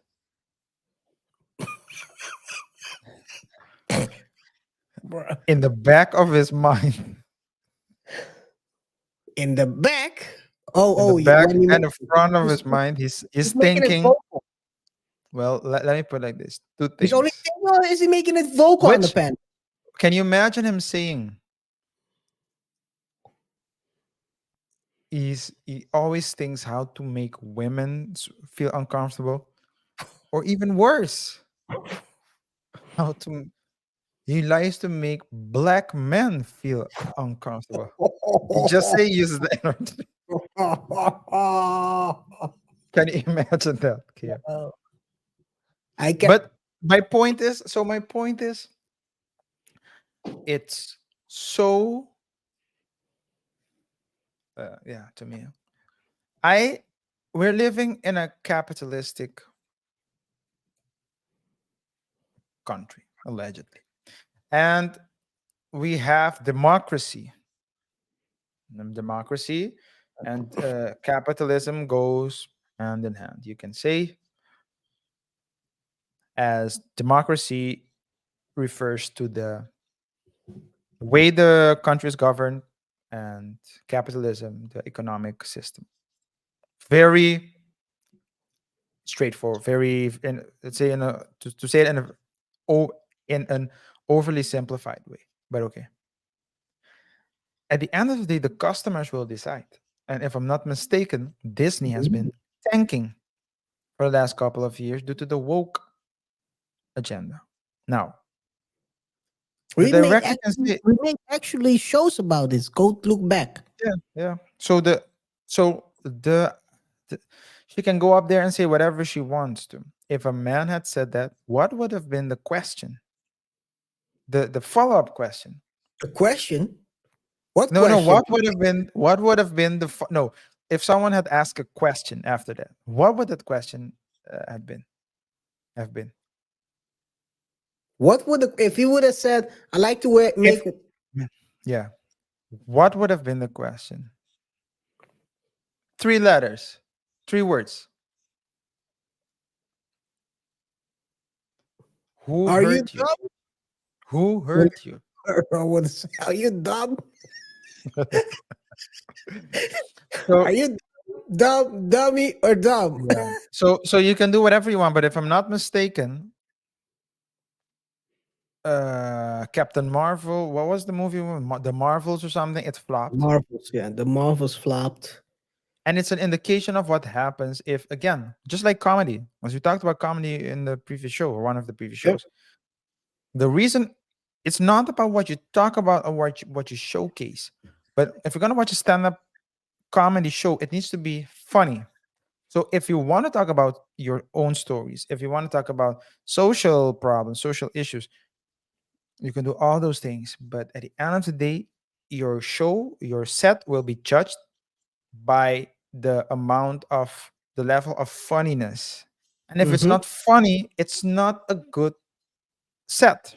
Bruh. In the back of his mind, In the back. in the You, back when you and the front of he's, his mind, he's he's making it thinking. vocal. Well, let me put it like this: two He's only things. thinking, or is he making it vocal on the Which pen? can you imagine him saying? He always thinks how to make women feel uncomfortable, or even worse, how to he likes to make black men feel uncomfortable. He just say uses the energy. Can you imagine that? Okay. I can. But my point is, it's so yeah, to me. I We're living in a capitalistic country, allegedly. And we have democracy. Democracy and capitalism goes hand in hand. You can say as democracy refers to the way the country is governed, and capitalism, the economic system. Very straightforward. Very, in, let's say, to say it in an overly simplified way. But okay. At the end of the day, the customers will decide. And if I'm not mistaken, Disney has been tanking for the last couple of years due to the woke agenda. Now, the director can say, We made actually shows about this. Go look back. yeah, yeah. So the she can go up there and say whatever she wants to. If a man had said that, what would have been the question? The follow-up question. The question. What No, no, question? what would have been no, if someone had asked a question after that, what would that question have been? What would if he would have said, "I like to wear If make yeah, what would have been the question? Three letters, three words. Who Are you hurt you? dumb? Who hurt you? Or would say, are you dumb? Are So you dumb, dummy, or dumb? yeah. So you can do whatever you want, but if I'm not mistaken, Captain Marvel, what was the movie? The Marvels or something? It flopped. Marvels, yeah, the Marvels flopped. And it's an indication of what happens if, again, just like comedy, as we talked about comedy in the previous show or one of the previous Yep. shows, the reason it's not about what you talk about or what you showcase. But if you're gonna watch a stand-up comedy show, it needs to be funny. So if you want to talk about your own stories, if you want to talk about social problems, social issues, you can do all those things. But at the end of the day, your show, your set will be judged by the level of funniness. And if it's Mm-hmm. not funny, it's not a good set.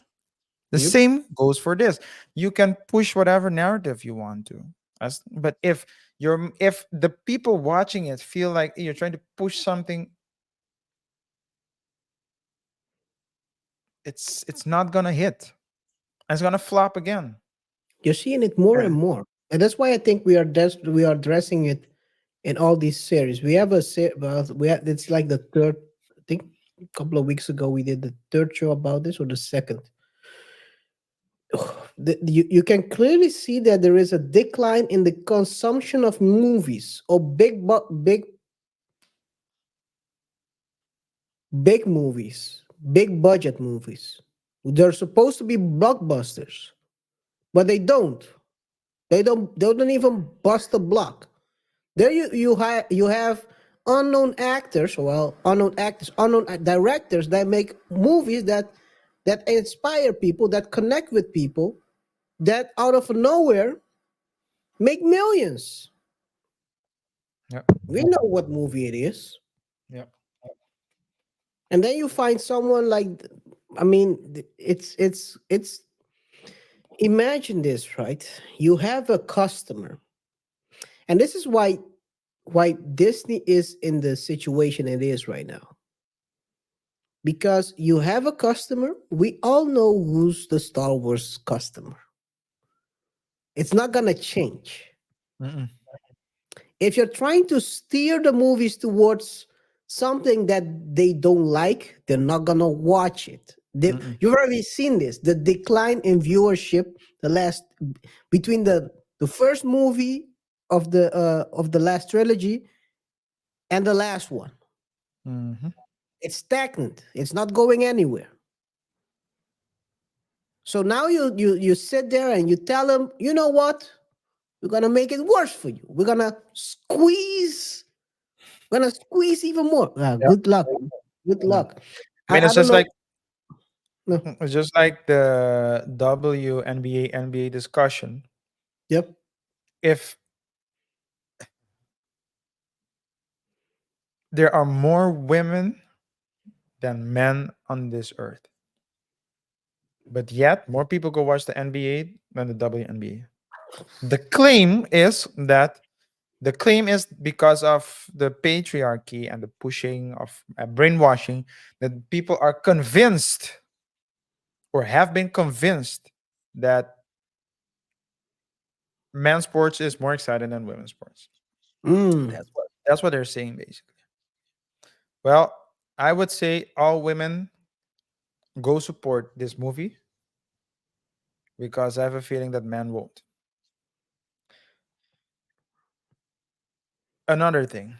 The Yep. same goes for this. You can push whatever narrative you want to. But if the people watching it feel like you're trying to push something, it's not gonna hit. It's gonna flop again. You're seeing it more and Yeah. more, and that's why I think we are addressing it in all these series. We have well, it's like the third. I think a couple of weeks ago we did the third show about this, or the second. You can clearly see that there is a decline in the consumption of movies or big movies, big budget movies. They're supposed to be blockbusters, but they don't. They don't even bust a block. There you have unknown actors, well, unknown actors, unknown directors that make movies that inspire people, that connect with people, that out of nowhere make millions. Yeah. We know what movie it is. Yeah. And then you find someone like, I mean, it's imagine this, right? You have a customer, and this is why why Disney is in the situation it is right now. Because you have a customer, we all know who's the Star Wars customer. It's not gonna change. Mm-mm. If you're trying to steer the movies towards something that they don't like, they're not gonna watch it. Mm-mm. You've already seen this. The decline in viewership, the last between the first movie of the last trilogy and the last one. Mhm. It's stagnant. It's not going anywhere. So now you sit there and you tell them, you know what? We're gonna make it worse for you. We're gonna squeeze even more. Yeah. Good luck. Good Yeah. luck. I mean, I don't know. No. it's just like the WNBA discussion. Yep. If there are more women than men on this earth, but yet more people go watch the NBA than the WNBA. The claim is that the claim is because of the patriarchy and the pushing of brainwashing that people are convinced or have been convinced that men's sports is more exciting than women's sports. Mm. That's what they're saying basically. Well, I would say all women go support this movie because I have a feeling that men won't. Another thing,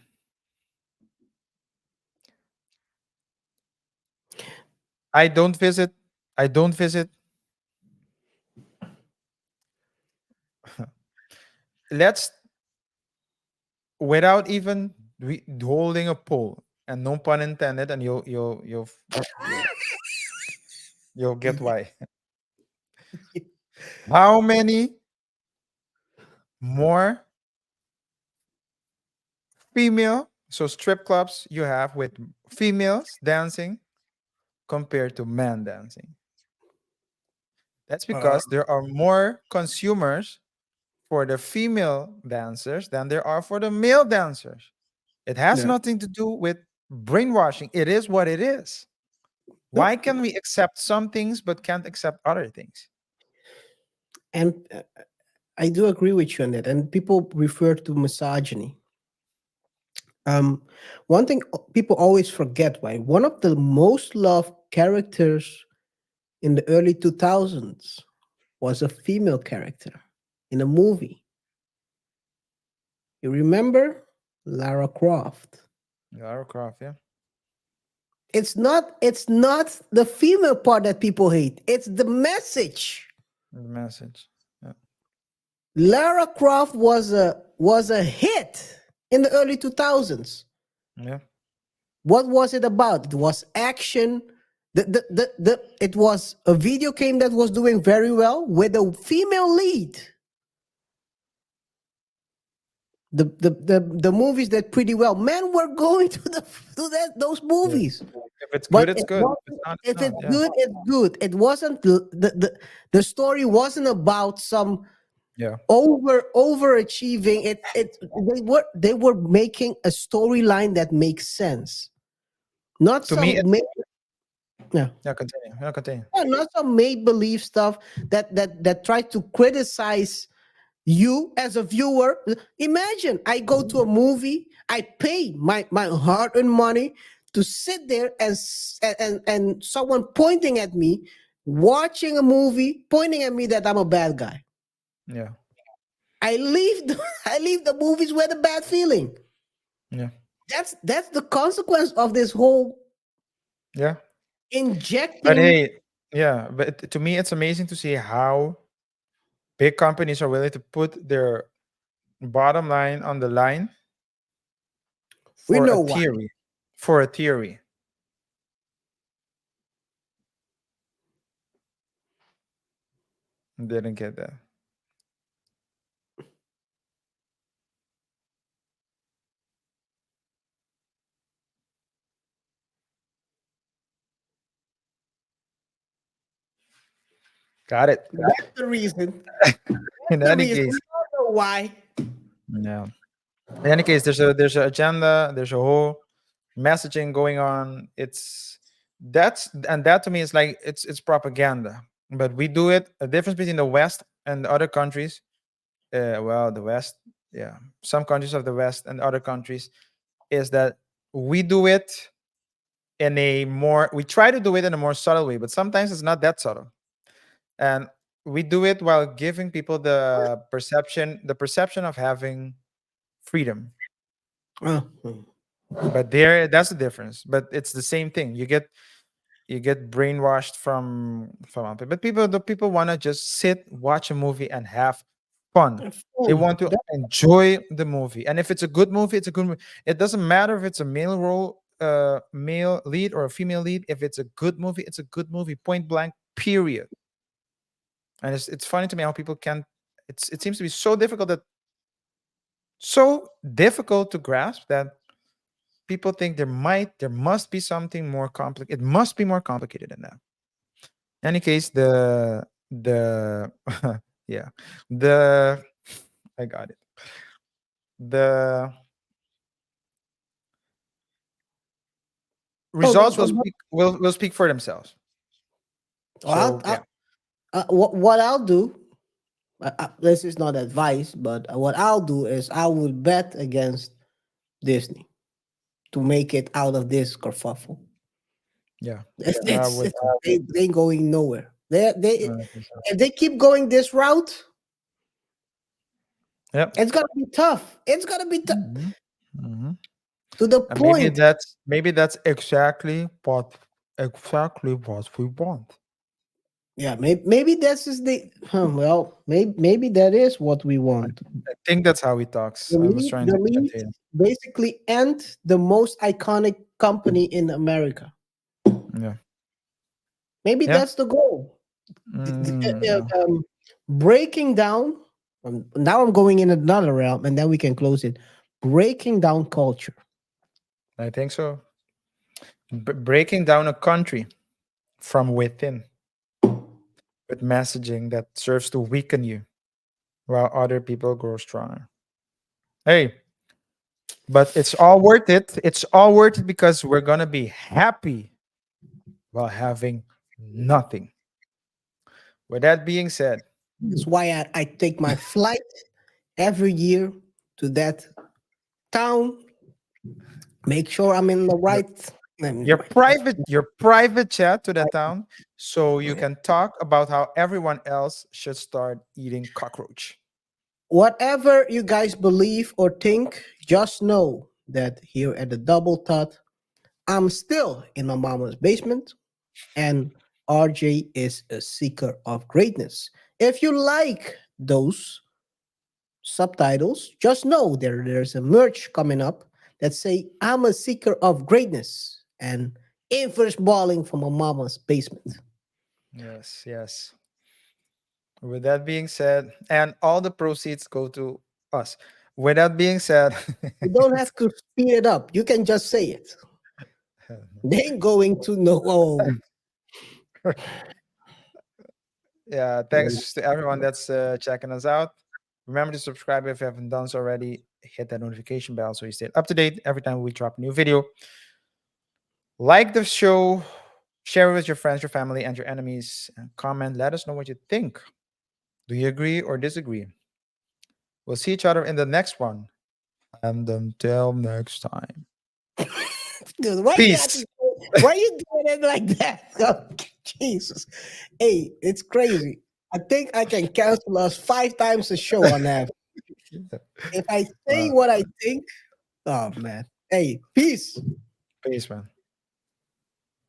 I don't visit. I don't visit. Let's without even holding a poll, and no pun intended, and you'll you'll get why. How many more female strip clubs you have with females dancing compared to men dancing? That's Uh, because there are more consumers for the female dancers than there are for the male dancers. It has yeah. nothing to do with brainwashing. It is what it is. Why Nope. can we accept some things but can't accept other things? And I do agree with you on that. And people refer to misogyny. Um, One thing people always forget, right? One of the most loved characters in the early 2000s was a female character in a movie. You remember Lara Croft? Lara Croft, yeah. It's not the female part that people hate. It's the message. The message. Yeah. Lara Croft was a hit in the early 2000s. Yeah. What was it about? It was action. It was a video game that was doing very well with a female lead. The movies that pretty well. Men were going those Yeah. movies. If it's good, But it's good. If it's not, it's if not. it's Yeah. good, it's good. It wasn't the story wasn't about some Yeah. overachieving. They were making a storyline that makes sense, not To me, some yeah, yeah, continue. Yeah, continue. not some make believe stuff that try to criticize you as a viewer. Imagine I go to a movie, I pay my hard-earned money to sit there and someone pointing at me, watching a movie, pointing at me that I'm a bad guy. Yeah. I leave I leave the movies with a bad feeling. Yeah. That's the consequence of this whole Yeah. But injecting. hey, yeah, but to me, it's amazing to see how big companies are willing to put their bottom line on the line We for a know why. theory. For a theory. Didn't get that. Got it. That's the reason. In The any reason. case, We don't know why. yeah. In any case, there's an agenda, there's a whole messaging going on. That to me is like it's propaganda. But we do it. A difference between the West and the other countries. Well, the West, yeah, some countries of the West and other countries is that we do it in a more. We try to do it in a more subtle way, but sometimes it's not that subtle, and we do it while giving people the perception of having freedom. Oh, But that's the difference. But it's the same thing. You get brainwashed from out there. But the people want to just sit, watch a movie, and have fun. They fun. want to enjoy the movie, and if it's a good movie, it's a good movie. It doesn't matter if it's a male lead or a female lead. If it's a good movie, it's a good movie. Point blank. Period. And it's funny to me how people can't. It seems to be so difficult to grasp that people think there must be something more complicated. It must be more complicated than that. In any case, the yeah, the I got it. The results will speak for themselves. Well, So yeah, what I'll do, this is not advice, but what I'll do is I will bet against Disney to make it out of this kerfuffle. yeah. I It's, would. they ain't going nowhere. They I think so. if they keep going this route, Yep. it's gonna be tough. It's gonna be tough Mhm, mhm. to the And maybe point. that's exactly what we want. Yeah, maybe this is the well, maybe that is what we I, want. I think that's how he talks. I was trying The to Leafs imitate him. basically end the most iconic company in America. Yeah. Maybe Yeah. that's the goal. Yeah. Breaking down. Now I'm going in another realm, and then we can close it. Breaking down culture. I think so. Breaking down a country from within with messaging that serves to weaken you while other people grow stronger. Hey, but it's all worth it. It's all worth it because we're going to be happy while having nothing. With that being said, That's why I take my flight every year to that town. Make sure I'm in the your, right. I'm in the your right place. private chat to that town so you can talk about how everyone else should start eating cockroach. Whatever you guys believe or think, just know that here at the Double Tot, I'm still in my mama's basement, and RJ is a seeker of greatness. If you like those subtitles, just know there's a merch coming up that say I'm a seeker of greatness and inverse balling from my mama's basement. Yes, yes. With that being said, and all the proceeds go to us. With that being said, You don't have to speed it up. You can just say it. They ain't going to know. Oh, yeah, thanks to everyone that's checking us out. Remember to subscribe if you haven't done so already. Hit that notification bell so you stay up to date every time we drop a new video. Like the show, share it with your friends, your family, and your enemies. And comment. Let us know what you think. Do you agree or disagree? We'll see each other in the next one. And until next time. dude, why you have Peace. to, why you doing it like that? Oh, Jesus. Hey, it's crazy. I think I can cancel us 5 times a show on that. If I say Uh, what I think, oh man. Hey, peace. peace, man.